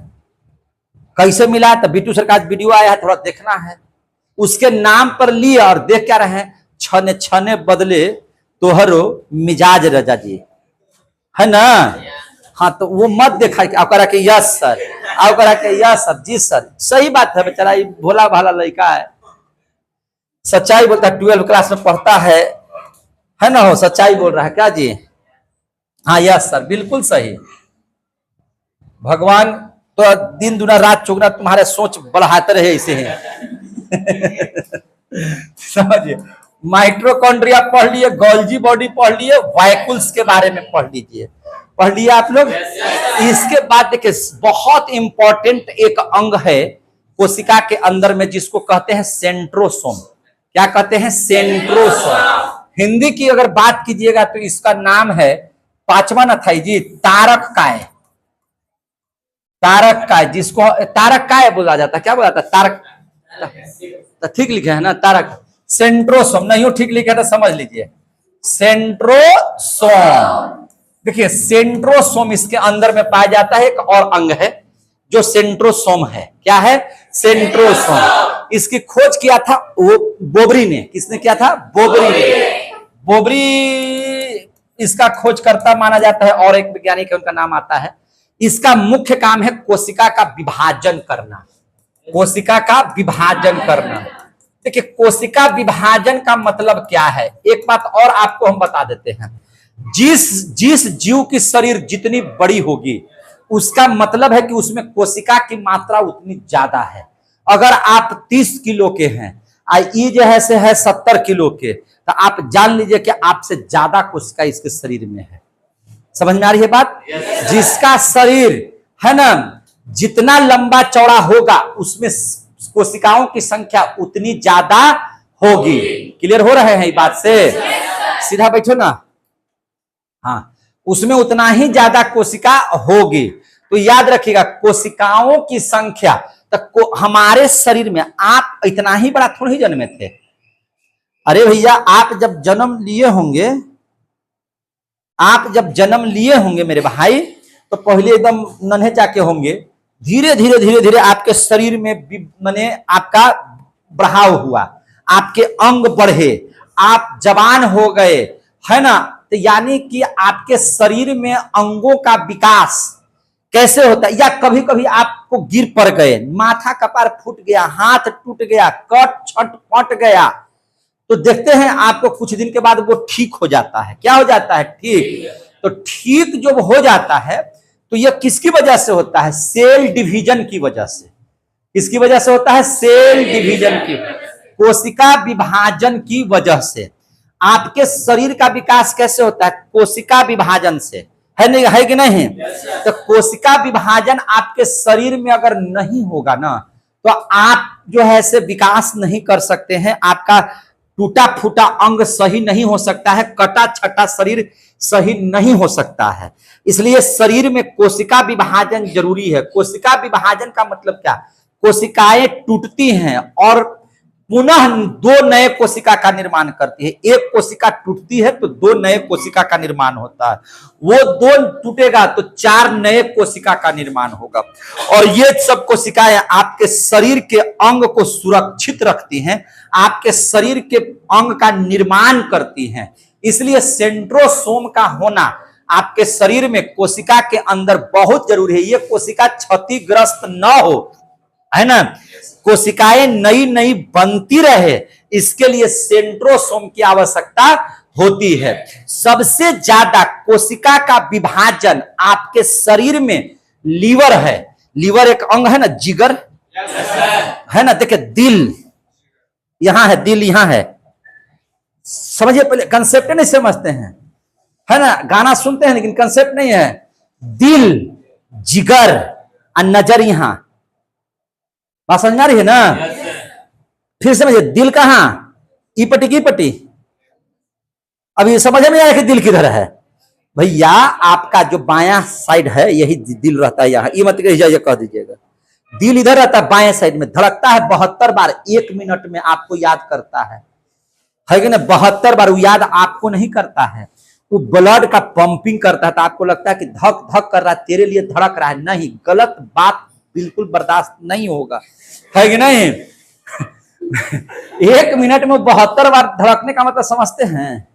कैसे मिला, तो बिट्टू सर का आज वीडियो आया है, थोड़ा देखना है। उसके नाम पर लिए और देख क्या रहे हैं, छने छने बदले तोहरो मिजाज रजा जी, है ना। हाँ तो वो मत देखा कि करा के यस सर, आओ करा के यस सर, जी सर, सही बात है। बेचारा ये भोला भाला लड़का है, सच्चाई बोलता है, 12 क्लास में पढ़ता है ना, हो सच्चाई बोल रहा है क्या जी। हाँ यस सर, बिल्कुल सही। भगवान तो दिन दुना रात चौगुना तुम्हारे सोच बढ़ाते रहे इसे ही। समझिए, माइटोकॉन्ड्रिया पढ़ लिए, गोल्जी बॉडी पढ़ लिए, वाइकुल्स के बारे में पढ़ लीजिए, पढ़ लिया आप लोग। इसके बाद देखिए बहुत इंपॉर्टेंट एक अंग है कोशिका के अंदर में, जिसको कहते हैं सेंट्रोसोम। क्या कहते हैं, सेंट्रोसोम। हिंदी की अगर बात कीजिएगा तो इसका नाम है, पांचवा न था जी, तारक काय। तारक काय, जिसको तारक काय बोला जाता है, क्या बोला जाता है, तारक। तो ठीक लिखे है ना, तारक। सेंट्रोसोम नहीं हो ठीक लिखा तो समझ लीजिए, सेंट्रोसोम। देखिए सेंट्रोसोम इसके अंदर में पाया जाता है। एक और अंग है जो सेंट्रोसोम है, क्या है, सेंट्रोसोम। इसकी खोज किया था वो बोबरी ने। किसने किया था, बोबरी ने। बोबरी इसका खोजकर्ता माना जाता है, और एक वैज्ञानिक है उनका नाम आता है। इसका मुख्य काम है कोशिका का विभाजन करना, कोशिका का विभाजन करना। देखिए कोशिका विभाजन का मतलब क्या है, एक बात और आपको हम बता देते हैं। जिस जीव की शरीर जितनी बड़ी होगी उसका मतलब है कि उसमें कोशिका की मात्रा उतनी ज्यादा है। अगर आप 30 किलो के हैं, ये जो है से है 70 किलो के, तो आप जान लीजिए कि आपसे ज्यादा कोशिका इसके शरीर में है। समझ में आ रही है बात। जिसका शरीर है ना जितना लंबा चौड़ा होगा उसमें कोशिकाओं की संख्या उतनी ज्यादा होगी। क्लियर हो रहे हैं ये बात से, सीधा बैठो ना। हाँ, उसमें उतना ही ज्यादा कोशिका होगी। तो याद रखिएगा कोशिकाओं की संख्या तक हमारे शरीर में, आप इतना ही बड़ा थोड़ा ही जन्मे थे। अरे भैया आप जब जन्म लिए होंगे, आप जब जन्म लिए होंगे मेरे भाई, तो पहले एकदम नन्हे चाके होंगे। धीरे धीरे धीरे धीरे आपके शरीर में माने आपका बढ़ाव हुआ, आपके अंग बढ़े, आप जवान हो गए, है ना। तो यानी कि आपके शरीर में अंगों का विकास कैसे होता है, या कभी कभी आपको गिर पड़ गए, माथा कपार फूट गया, हाथ टूट गया, कट छट फट गया, तो देखते हैं आपको कुछ दिन के बाद वो ठीक हो जाता है। क्या हो जाता है, ठीक। तो ठीक जब हो जाता है तो यह किसकी वजह से होता है, सेल डिवीजन की वजह से। किसकी वजह से होता है, सेल डिवीजन की, कोशिका विभाजन की वजह से। आपके शरीर का विकास कैसे होता है, कोशिका विभाजन से, है नहीं, है कि नहीं। तो कोशिका विभाजन आपके शरीर में अगर नहीं होगा ना, तो आप जो है से विकास नहीं कर सकते हैं। आपका टूटा फूटा अंग सही नहीं हो सकता है, कटा छटा शरीर सही नहीं हो सकता है। इसलिए शरीर में कोशिका विभाजन जरूरी है। कोशिका विभाजन का मतलब क्या, कोशिकाएं टूटती हैं और पुनः 2 नए कोशिका का निर्माण करती है। एक कोशिका टूटती है तो 2 नए कोशिका का निर्माण होता है, वो 2 टूटेगा तो 4 नए कोशिका का निर्माण होगा। और ये सब कोशिकाएं आपके शरीर के अंग को सुरक्षित रखती हैं, आपके शरीर के अंग का निर्माण करती हैं। इसलिए सेंट्रोसोम का होना आपके शरीर में कोशिका के अंदर बहुत जरूरी है। ये कोशिका क्षतिग्रस्त न हो, है ना, कोशिकाएं नई नई बनती रहे, इसके लिए सेंट्रोसोम की आवश्यकता होती है। सबसे ज्यादा कोशिका का विभाजन आपके शरीर में लीवर है। लीवर एक अंग है ना, जिगर है ना। देखिए दिल यहां है, दिल यहां है, समझिए। पहले कंसेप्ट नहीं समझते हैं, है ना, गाना सुनते हैं लेकिन कंसेप्ट नहीं है। दिल, जिगर और नजर यहां, बात समझ आ रही है ना। फिर समझिए दिल कहां, ई पट्टी की पट्टी। अभी समझ में आया कि दिल किधर है भैया, आपका जो बायां साइड है यही दिल रहता है यहाँ। ये मत कहिए, कह दीजिएगा दिल इधर रहता है, बाएं साइड में धड़कता है 72 बार 1 मिनट में, आपको याद करता है कि ना। 72 बार वो याद आपको नहीं करता है, वो ब्लड का पंपिंग करता है, तो आपको लगता है कि धक धक कर रहा है, तेरे लिए धड़क रहा है। नहीं, गलत बात बिल्कुल बर्दाश्त नहीं होगा, है कि नहीं? 1 मिनट में 72 बार धड़कने का मतलब समझते हैं?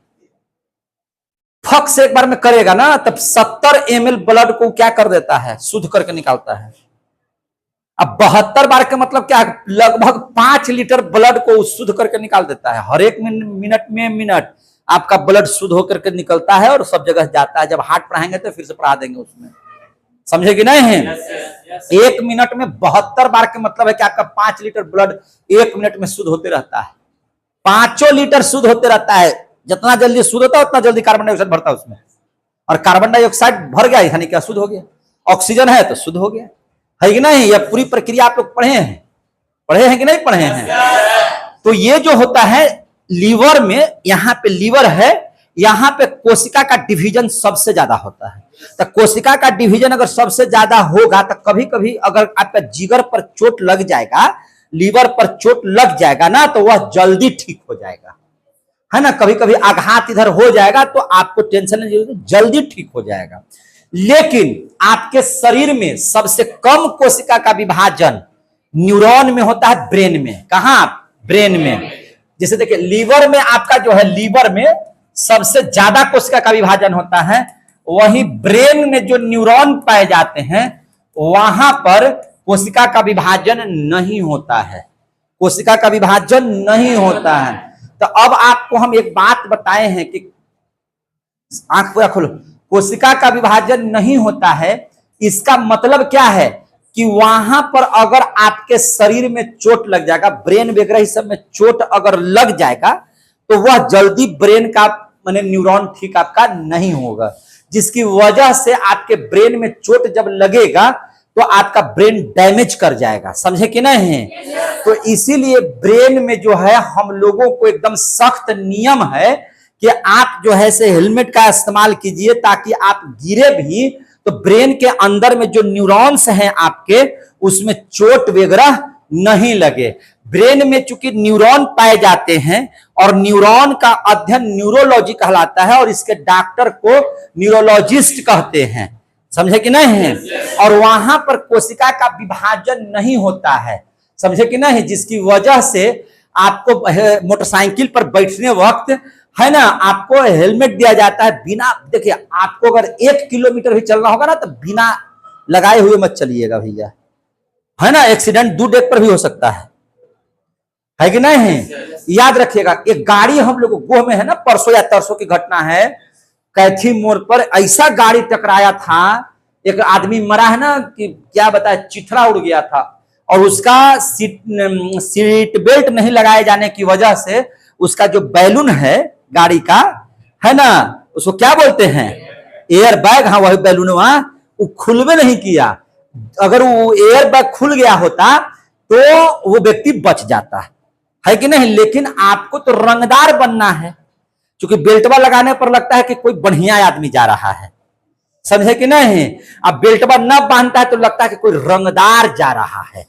फक से एक बार में करेगा ना, तब 70 ml ब्लड को क्या कर देता है, शुद्ध करके निकालता है। अब 72 बार का मतलब क्या है? लगभग 5 लीटर ब्लड को शुद्ध करके निकाल देता है। हर एक मिनट आपका ब्लड शुद्ध होकर के निकलता है और सब जगह जाता है। जब हार्ट पढ़ाएंगे तो फिर से पढ़ा देंगे उसमें, समझे कि नहीं है? 1 मिनट में 72 बार का मतलब है कि आपका 5 लीटर ब्लड 1 मिनट में शुद्ध होते रहता है। 5 लीटर शुद्ध होते रहता है। जितना जल्दी शुद्ध होता है उतना जल्दी कार्बन डाइऑक्साइड भरता है उसमें, और कार्बन डाइऑक्साइड भर गया यानी क्या, शुद्ध हो गया। ऑक्सीजन है तो शुद्ध हो गया, है कि नहीं? यह पूरी प्रक्रिया आप लोग पढ़े हैं कि नहीं पढ़े हैं? तो ये जो होता है लीवर में, यहाँ पे लीवर है, यहाँ पे कोशिका का डिवीजन सबसे ज्यादा होता है। तो कोशिका का डिवीजन अगर सबसे ज्यादा होगा तो कभी कभी अगर आपका जिगर पर चोट लग जाएगा, लीवर पर चोट लग जाएगा ना, तो वह जल्दी ठीक हो जाएगा, है ना? कभी कभी आघात इधर हो जाएगा तो आपको टेंशन नहीं, जल्दी ठीक हो जाएगा। लेकिन आपके शरीर में सबसे कम कोशिका का विभाजन न्यूरॉन में होता है, ब्रेन में। कहां? ब्रेन में। जैसे देखिए लीवर में आपका जो है, लीवर में सबसे ज्यादा कोशिका का विभाजन होता है, वहीं ब्रेन में जो न्यूरॉन पाए जाते हैं वहां पर कोशिका का विभाजन नहीं होता है, कोशिका का विभाजन नहीं होता है। तो अब आपको हम एक बात बताए हैं कि आंख पूरा खोलो, कोशिका का विभाजन नहीं होता है, इसका मतलब क्या है कि वहां पर अगर आपके शरीर में चोट लग जाएगा, ब्रेन वगैरह इस सब में चोट अगर लग जाएगा, तो वह जल्दी ब्रेन का माने न्यूरॉन ठीक आपका नहीं होगा, जिसकी वजह से आपके ब्रेन में चोट जब लगेगा तो आपका ब्रेन डैमेज कर जाएगा, समझे कि नहीं? तो इसीलिए ब्रेन में जो है हम लोगों को एकदम सख्त नियम है कि आप जो है से हेलमेट का इस्तेमाल कीजिए, ताकि आप गिरे भी तो ब्रेन के अंदर में जो न्यूरॉन्स हैं आपके, उसमें चोट वगैरह नहीं लगे। ब्रेन में चूंकि न्यूरॉन पाए जाते हैं और न्यूरॉन का अध्ययन न्यूरोलॉजी कहलाता है, और इसके डॉक्टर को न्यूरोलॉजिस्ट कहते हैं, समझे कि नहीं है? और वहां पर कोशिका का विभाजन नहीं होता है, समझे कि नहीं? जिसकी वजह से आपको मोटरसाइकिल पर बैठने वक्त, है ना, आपको हेलमेट दिया जाता है। बिना, देखिए आपको अगर 1 किलोमीटर भी चलना होगा ना, तो बिना लगाए हुए मत चलिएगा भैया, है ना? एक्सीडेंट दूर डेक पर भी हो सकता है कि नहीं है? याद रखिएगा। एक गाड़ी हम लोग गोह में है ना, परसों या तरसों की घटना है, कैथी मोड़ पर ऐसा गाड़ी टकराया था, एक आदमी मरा है ना, कि क्या बताए, चिथड़ा उड़ गया था, और उसका सीट बेल्ट नहीं लगाए जाने की वजह से उसका जो बैलून है गाड़ी का, है ना, उसको क्या बोलते हैं, एयर बैग, हाँ वही बैलून, वहां वो खुलवे नहीं किया। अगर वो एयर बैग खुल गया होता तो वो व्यक्ति बच जाता है कि नहीं? लेकिन आपको तो रंगदार बनना है, क्योंकि बेल्टवा लगाने पर लगता है कि कोई बढ़िया आदमी जा रहा है, समझे कि नहीं? अब बेल्टवा न बांधता है तो लगता है कि कोई रंगदार जा रहा है,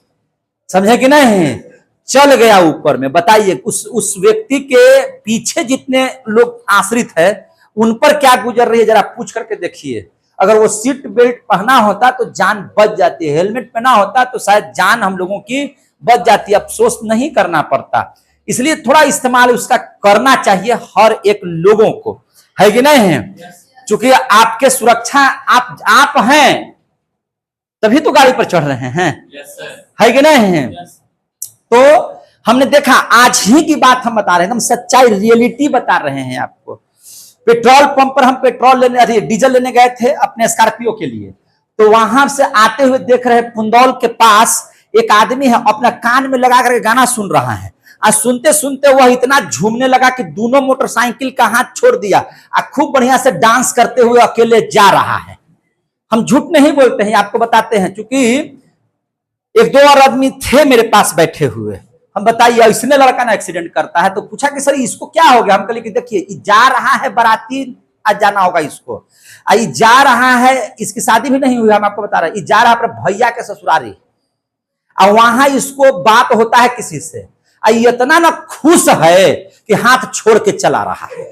समझे कि नहीं? चल गया ऊपर में। बताइए उस व्यक्ति के पीछे जितने लोग आश्रित है उन पर क्या गुजर रही है, जरा पूछ करके देखिए। अगर वो सीट बेल्ट पहना होता तो जान बच जाती है, हेलमेट पहना होता तो शायद जान हम लोगों की बच जाती, अफसोस नहीं करना पड़ता। इसलिए थोड़ा इस्तेमाल उसका करना चाहिए हर एक लोगों को, है कि नहीं है? चूंकि आपके सुरक्षा आप हैं तभी तो गाड़ी पर चढ़ रहे हैं, है कि नहीं है? तो हमने देखा, आज ही की बात हम बता रहे हैं, हम सच्चाई रियलिटी बता रहे हैं आपको। पेट्रोल पंप पर हम पेट्रोल लेने, डीजल लेने गए थे अपने स्कॉर्पियो के लिए, तो वहां से आते हुए देख रहे पुंदौल के पास एक आदमी है, अपना कान में लगा करके गाना सुन रहा है, और सुनते सुनते वह इतना झूमने लगा कि दोनों मोटरसाइकिल का हाथ छोड़ दिया और खूब बढ़िया से डांस करते हुए अकेले जा रहा है। हम झूठ नहीं बोलते हैं, आपको बताते हैं, क्योंकि 1-2 और आदमी थे मेरे पास बैठे हुए। हम बताइए, इसने लड़का ना एक्सीडेंट करता है, तो पूछा कि सर इसको क्या हो गया? हम कहे कि देखिए जा रहा है बाराती, आज जाना होगा इसको, जा रहा है, इसकी शादी भी नहीं हुई, हम आपको बता रहे हैं, जा रहा है अपने भैया के ससुरारी, और वहां इसको बात होता है किसी से, इतना ना खुश है कि हाथ छोड़ के चला रहा है।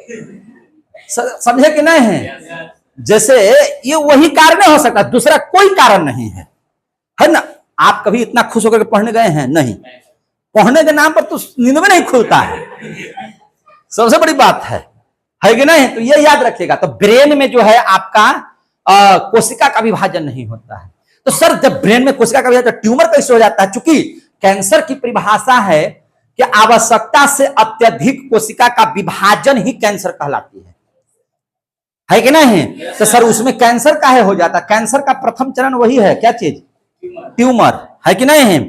समझे कि नहीं है? जैसे ये वही कारण हो सकता, दूसरा कोई कारण नहीं है ना? आप कभी इतना खुश होकर के पढ़ने गए हैं? नहीं। पढ़ने के नाम पर तो नींद में नहीं खुलता है, सबसे बड़ी बात है कि नहीं? तो ये याद रखिएगा। तो ब्रेन में जो है आपका कोशिका का विभाजन नहीं होता है। तो सर जब ब्रेन में कोशिका का विभाजन, ट्यूमर कैसे हो जाता है? चूंकि कैंसर की परिभाषा है कि आवश्यकता से अत्यधिक कोशिका का विभाजन ही कैंसर कहलाती है कि नहीं? तो सर उसमें कैंसर काहे हो जाता है? कैंसर का प्रथम चरण वही है, क्या चीज? ट्यूमर, है कि नहीं है?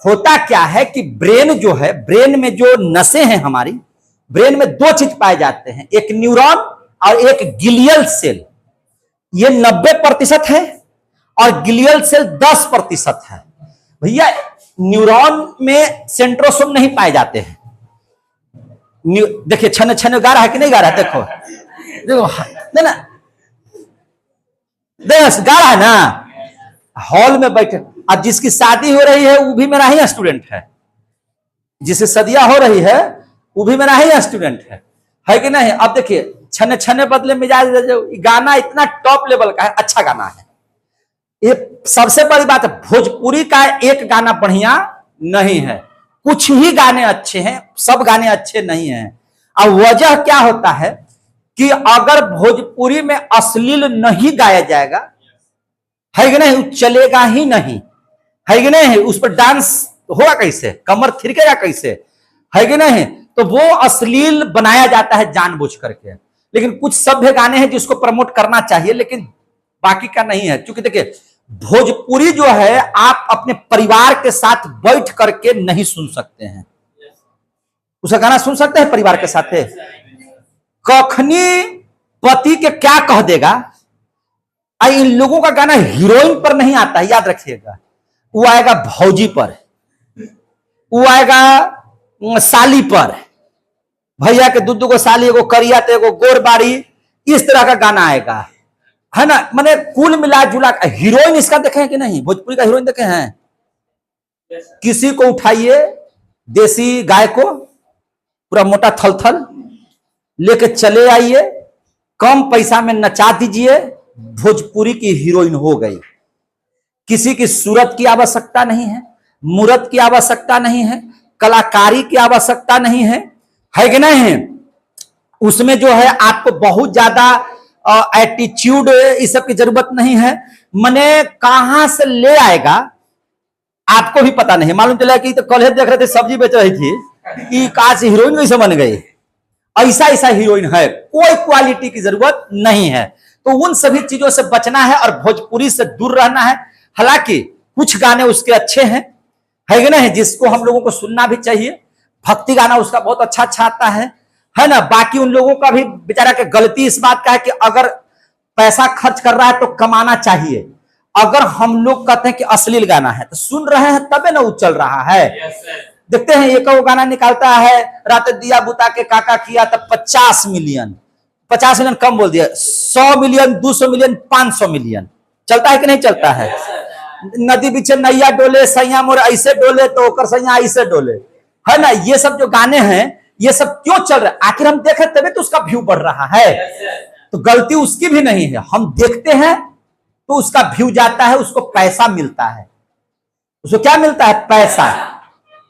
होता क्या है कि ब्रेन जो है, ब्रेन में जो नसें हैं हमारी, ब्रेन में दो चीज पाए जाते हैं, एक न्यूरॉन और एक गिलियल सेल। ये 90% है और गिलियल सेल 10% है। भैया न्यूरॉन में सेंट्रोसोम नहीं पाए जाते हैं। देखिए छन छन गा रहा है कि नहीं गा रहा है? देखो देखो ना, गा रहा है ना, हॉल में बैठे। अब जिसकी शादी हो रही है वो भी मेरा ही स्टूडेंट है, जिसे सदिया हो रही है वो भी मेरा ही स्टूडेंट है कि नहीं? अब देखिए छने छने बदले मिजाज, गाना इतना टॉप लेवल का है, अच्छा गाना है। ये सबसे बड़ी बात है, भोजपुरी का एक गाना बढ़िया नहीं है, कुछ ही गाने अच्छे हैं, सब गाने अच्छे नहीं हैं। अब वजह क्या होता है कि अगर भोजपुरी में अश्लील नहीं गाया जाएगा, है कि नहीं, चलेगा ही नहीं, है कि नहीं? उस पर डांस होगा कैसे? कमर थिरकेगा कैसे? है कि नहीं? तो वो अश्लील बनाया जाता है जानबूझ करके। लेकिन कुछ सभ्य गाने हैं जिसको प्रमोट करना चाहिए, लेकिन बाकी का नहीं है। क्योंकि देखिए भोजपुरी जो है आप अपने परिवार के साथ बैठ करके नहीं सुन सकते हैं। उसका गाना सुन सकते हैं परिवार के साथ? कखनी पति के क्या कह देगा, इन लोगों का गाना हीरोइन पर नहीं आता है, याद रखिएगा। वो आएगा भौजी पर, वो आएगा साली पर, भैया के दूध को साली, एगो करिया तो एगो गोरबाड़ी, इस तरह का गाना आएगा, है ना? मैंने कुल मिला जुला। हीरोइन इसका देखे हैं कि नहीं? भोजपुरी का हीरोइन देखे हैं? किसी को उठाइए, देसी गाय को पूरा मोटा थलथल लेके चले आइए, कम पैसा में नचा दीजिए, भोजपुरी की हीरोइन हो गई। किसी की सूरत की आवश्यकता नहीं है, मूरत की आवश्यकता नहीं है, कलाकारी की आवश्यकता नहीं है कि नहीं? उसमें जो है आपको बहुत ज्यादा एटीट्यूड, इस सब की जरूरत नहीं है। मने कहां से ले आएगा आपको भी पता नहीं। मालूम चला कि तो कल देख रहे थे सब्जी बेच रही थी कि कहां से हीरोइन कैसे बन गई। ऐसा ऐसा हीरोइन है, कोई क्वालिटी की जरूरत नहीं है। तो उन सभी चीजों से बचना है और भोजपुरी से दूर रहना है। हालांकि कुछ गाने उसके अच्छे हैं, है कि नहीं, जिसको हम लोगों को सुनना भी चाहिए। भक्ति गाना उसका बहुत अच्छा अच्छा आता है ना। बाकी उन लोगों का भी बेचारा के गलती इस बात का है कि अगर पैसा खर्च कर रहा है तो कमाना चाहिए। अगर हम लोग कहते हैं कि अश्लील गाना है तो सुन रहे हैं तबे ना वो चल रहा है। देखते हैं एक वो गाना निकालता है, रात दिया बुता के काका किया तब 50 मिलियन, 50 मिलियन कम बोल दिया, 100 मिलियन, 200 मिलियन, 500 मिलियन, चलता है कि नहीं चलता है? नदी बीच नैया डोले, सैया मोर ऐसे डोले तो ओकर सैया ऐसे डोले, है ना। ये सब जो गाने हैं ये सब क्यों चल रहा है? आखिर हम देख रहे तभी तो उसका व्यू बढ़ रहा है। तो गलती उसकी भी नहीं है, हम देखते हैं तो उसका व्यू जाता है, उसको पैसा मिलता है। उसको क्या मिलता है? पैसा,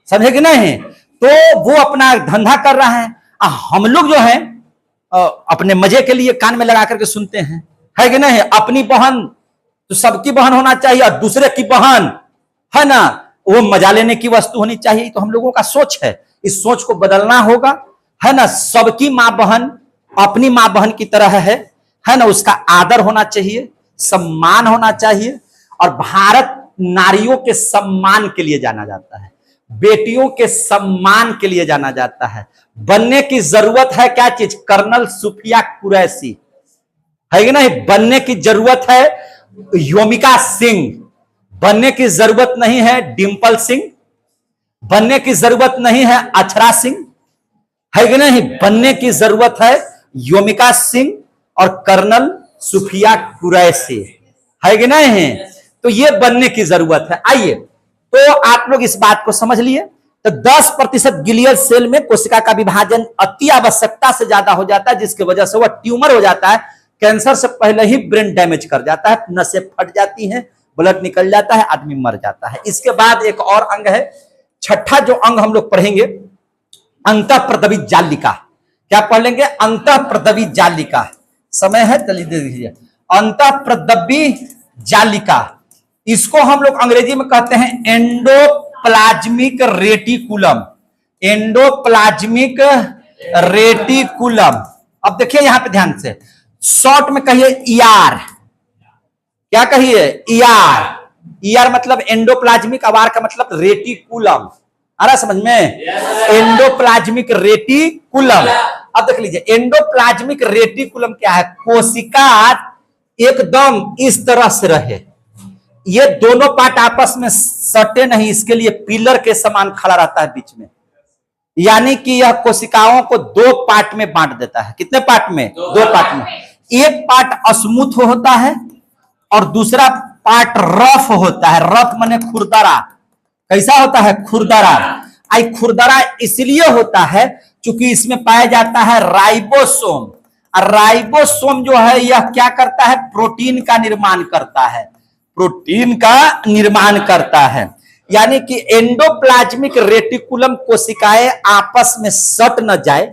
समझे कि नहीं? तो वो अपना धंधा कर रहा है। हम लोग जो है अपने मजे के लिए कान में लगा करके सुनते हैं, है कि नहीं? अपनी बहन तो सबकी बहन होना चाहिए और दूसरे की बहन, है ना, वो मजा लेने की वस्तु होनी चाहिए। तो हम लोगों का सोच है, इस सोच को बदलना होगा, है ना। सबकी माँ बहन अपनी माँ बहन की तरह है ना। उसका आदर होना चाहिए, सम्मान होना चाहिए। और भारत नारियों के सम्मान के लिए जाना जाता है, बेटियों के सम्मान के लिए जाना जाता है। बनने की जरूरत है क्या चीज? कर्नल सुफिया कुरैशी, है कि नहीं? बनने की जरूरत है योमिका सिंह, बनने की जरूरत नहीं है डिंपल सिंह, बनने की जरूरत नहीं है अक्षरा सिंह, है कि नहीं? बनने की जरूरत है योमिका सिंह और कर्नल सुफिया कुरैशी, है कि नहीं? तो ये बनने की जरूरत है। आइए, तो आप लोग इस बात को समझ लिए तो 10% ग्लियल सेल में कोशिका का विभाजन अति आवश्यकता से ज्यादा हो जाता है, जिसकी वजह से वह ट्यूमर हो जाता है। कैंसर से पहले ही ब्रेन डैमेज कर जाता है, नसें फट जाती हैं, ब्लड निकल जाता है, आदमी मर जाता है। इसके बाद एक और अंग है, छठा जो अंग हम लोग पढ़ेंगे, अंतःप्रदवी जालिका। क्या पढ़ लेंगे? अंतःप्रदवी जालिका। समय है, चलिए दे दीजिए। अंतःप्रदवी जालिका, इसको हम लोग अंग्रेजी में कहते हैं एंडोप्लाज्मिक रेटिकुलम। Endoplasmic reticulum. अब देखिए यहां पे ध्यान से, शॉर्ट में कहिए ईआर। क्या कहिए? ईआर। ईआर मतलब एंडोप्लाज्मिक, आर का मतलब रेटिकुलम। आ रहा समझ में? Endoplasmic reticulum. अब देख लीजिए, एंडोप्लाज्मिक रेटिकुलम क्या है? कोशिका एकदम इस तरह से रहे, ये दोनों पार्ट आपस में सटे नहीं, इसके लिए पिलर के समान खड़ा रहता है बीच में। यानी कि यह कोशिकाओं को दो पार्ट में बांट देता है। कितने पार्ट में? दो पार्ट में। एक पार्ट स्मूथ होता है और दूसरा पार्ट रफ होता है। रफ माने खुरदरा। कैसा होता है? खुरदरा। आई खुरदरा इसलिए होता है क्योंकि इसमें पाया जाता है राइबोसोम। और राइबोसोम जो है यह क्या करता है? प्रोटीन का निर्माण करता है। प्रोटीन का निर्माण करता है। यानी कि एंडोप्लाज्मिक रेटिकुलम कोशिकाएं आपस में सट न जाए,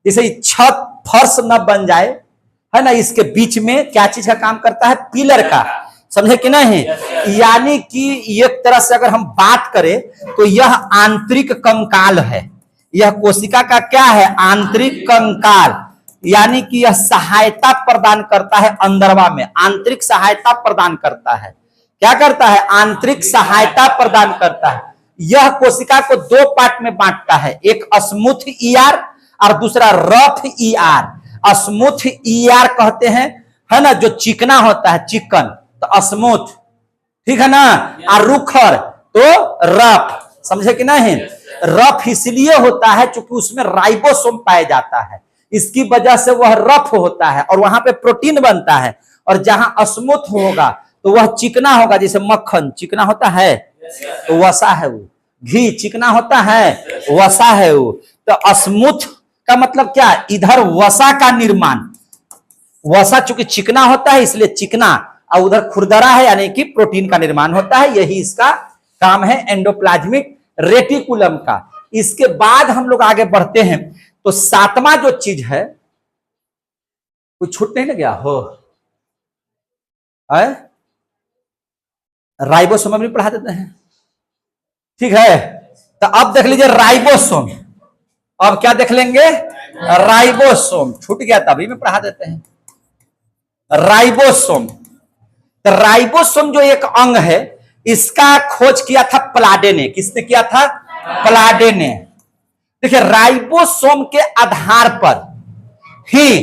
जैसे छत फर्श न बन जाए, है ना, इसके बीच में क्या चीज का काम करता है? पिलर का। समझे कि नहीं? यानी कि एक तरह से अगर हम बात करें तो यह आंतरिक कंकाल है। यह कोशिका का क्या है? आंतरिक कंकाल। यानी कि यह सहायता प्रदान करता है अंदरवा में, आंतरिक सहायता प्रदान करता है। क्या करता है? आंतरिक सहायता प्रदान करता है। यह कोशिका को दो पार्ट में बांटता है, एक स्मूथ ईआर और दूसरा रफ ईआर। स्मूथ ईआर कहते हैं, है ना, जो चिकना होता है, चिकन तो स्मूथ, ठीक है ना, और रुखर तो रफ। समझे कि नहीं? रफ इसलिए होता है क्योंकि उसमें राइबोसोम पाया जाता है, इसकी वजह से वह रफ होता है और वहां पे प्रोटीन बनता है। और जहां स्मूथ होगा तो वह चिकना होगा, जैसे मक्खन चिकना होता है तो वसा है वो, घी चिकना होता है वसा है वो। तो स्मूथ का मतलब क्या? इधर वसा का निर्माण, वसा चूंकि चिकना होता है इसलिए चिकना, और उधर खुरदरा है यानी कि प्रोटीन का निर्माण होता है। यही इसका काम है एंडोप्लाज्मिक रेटिकुलम का। इसके बाद हम लोग आगे बढ़ते हैं तो सातवां जो चीज है, कुछ छूट नहीं ना गया हो? राइबोसोम भी पढ़ा देते हैं, ठीक है। तो अब देख लीजिए राइबोसोम। अब क्या देख लेंगे? राइबोसोम। छूट गया तभी में पढ़ा देते हैं। राइबोसोम, तो राइबोसोम जो एक अंग है, इसका खोज किया था प्लाडे ने। किसने किया था? प्लाडे ने। देखिए राइबोसोम के आधार पर ही,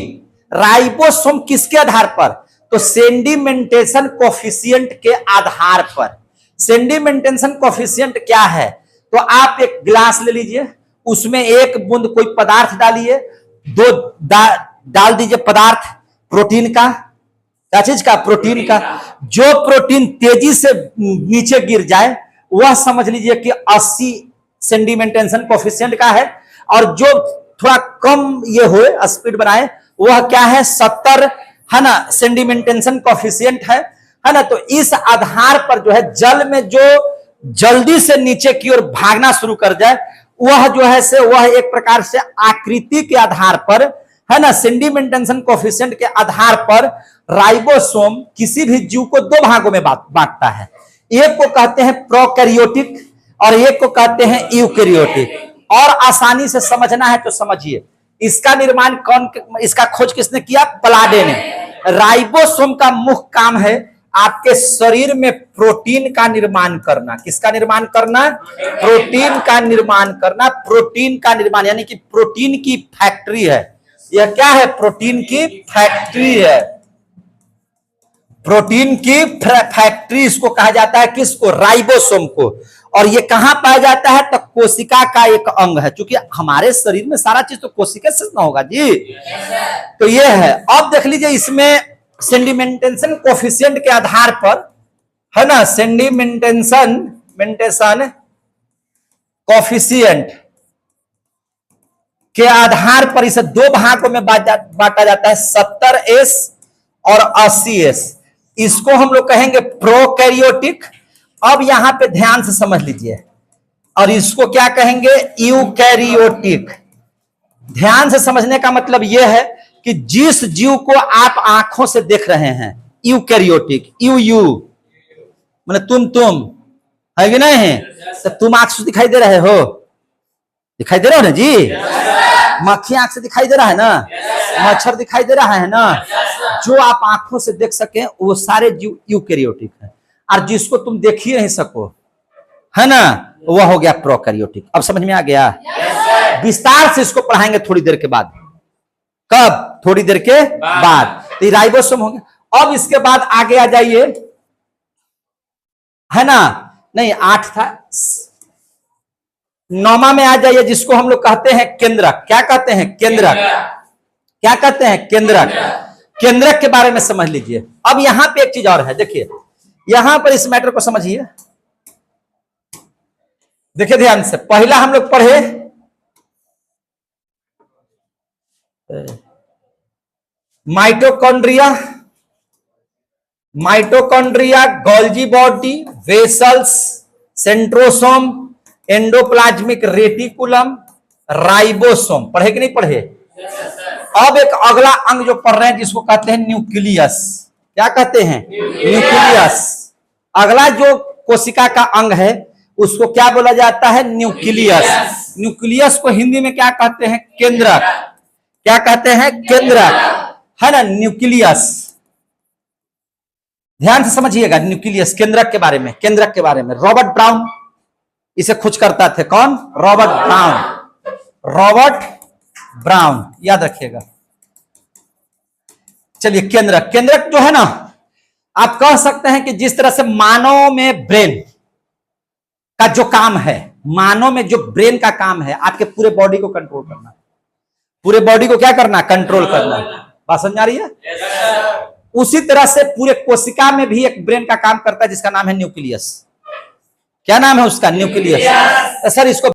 राइबोसोम किसके आधार पर? तो सेंडिमेंटेशन कोफिशिएंट के आधार पर। सेंडिमेंटेशन कोफिशिएंट क्या है? तो आप एक गिलास ले लीजिए, उसमें एक बूंद कोई पदार्थ डालिए, दो डाल दीजिए पदार्थ प्रोटीन का। क्या चीज का? प्रोटीन का। जो प्रोटीन तेजी से नीचे गिर जाए वह समझ लीजिए कि 80 सेंडिमेंटेशन कोफिशिएंट का है, और जो थोड़ा कम ये हो स्पीड बनाए वह क्या है? 70, है ना, सेंडिमेंटेशन कोफिशिएंट है ना। तो इस आधार पर जो है जल में जो जल्दी से नीचे की ओर भागना शुरू कर जाए वह जो है से वह एक प्रकार से आकृति के आधार पर, है ना, सेंडिमेंटेशन कोफिशिएंट के आधार पर राइबोसोम किसी भी जीव को दो भागों में बांटता है। एक को कहते हैं प्रोकैरियोटिक और एक को कहते हैं यूकैरियोटिक। और आसानी से समझना है तो समझिए, इसका निर्माण कौन, इसका खोज किसने किया? प्लाडे ने। राइबोसोम का मुख्य काम है आपके शरीर में प्रोटीन का निर्माण करना। किसका निर्माण करना? प्रोटीन का निर्माण करना। प्रोटीन का निर्माण यानी कि प्रोटीन की फैक्ट्री है। यह क्या है? प्रोटीन की फैक्ट्री है। प्रोटीन की फैक्ट्री इसको कहा जाता है। किसको? राइबोसोम को। और ये कहां पाया जाता है? तो कोशिका का एक अंग है, क्योंकि हमारे शरीर में सारा चीज तो कोशिका से ना होगा जी। तो ये है। अब देख लीजिए इसमें सेंडिमेंटेशन कोफिशिएंट के आधार पर, है ना, सेंडिमेंटेशन कोफिशिएंट के आधार पर इसे दो भागों में बांटा जाता है, 70S और 80S। इसको हम लोग कहेंगे प्रोकैरियोटिक। अब यहां पे ध्यान से समझ लीजिए, और इसको क्या कहेंगे, यूकैरियोटिक। ध्यान से समझने का मतलब यह है कि जिस जीव को आप आंखों से देख रहे हैं, यूकैरियोटिक, यू मतलब तुम है कि नहीं? तो तुम आंख से दिखाई दे रहे हो, दिखाई दे रहे हो ना जी? मक्खी आंख से दिखाई दे रहा है ना? मच्छर दिखाई दे रहा है ना? जो आप आंखों से देख सके वो सारे जीव यूकैरियोटिक है। और जिसको तुम देख ही नहीं सको, है ना, वह हो गया प्रोकैरियोटिक। अब समझ में आ गया? विस्तार से इसको पढ़ाएंगे थोड़ी देर के बाद। कब? थोड़ी देर के बाद। तो राइबोसोम हो गया। अब इसके बाद आगे आ जाइए, है ना, नहीं 8 था, 9वां में आ जाइए, जिसको हम लोग कहते हैं केंद्रक। क्या कहते हैं? केंद्रक। क्या कहते हैं? केंद्रक। केंद्रक के बारे में समझ लीजिए। अब यहां पे एक चीज और है, देखिए यहां पर इस मैटर को समझिए, देखिए ध्यान से। पहला हम लोग पढ़े mitochondria, mitochondria, Golgi body, vessels, centrosome, endoplasmic reticulum, ribosome. पढ़े कि नहीं पढ़े? अब एक अगला अंग जो पढ़ रहे हैं जिसको कहते हैं न्यूक्लियस। क्या कहते हैं? न्यूक्लियस। अगला जो कोशिका का अंग है उसको क्या बोला जाता है? न्यूक्लियस। न्यूक्लियस को हिंदी में क्या कहते हैं? केंद्रक। क्या कहते हैं? केंद्रक, है ना, न्यूक्लियस। ध्यान से समझिएगा न्यूक्लियस, केंद्रक के बारे में। केंद्रक के बारे में रॉबर्ट ब्राउन इसे खोज करता थे। कौन? Robert brown. रॉबर्ट ब्राउन, याद रखिएगा। चलिए केंद्रक। केंद्रक जो है ना, आप कह सकते हैं कि जिस तरह से मानव में ब्रेन का जो काम है, मानव में जो ब्रेन का काम है, आपके पूरे बॉडी को कंट्रोल करना, पूरे बॉडी को क्या करना? कंट्रोल करना। बात समझ आ रही है? उसी तरह से पूरे कोशिका में भी एक ब्रेन का काम करता है जिसका नाम है न्यूक्लियस। क्या नाम है उसका? न्यूक्लियस। सर इसको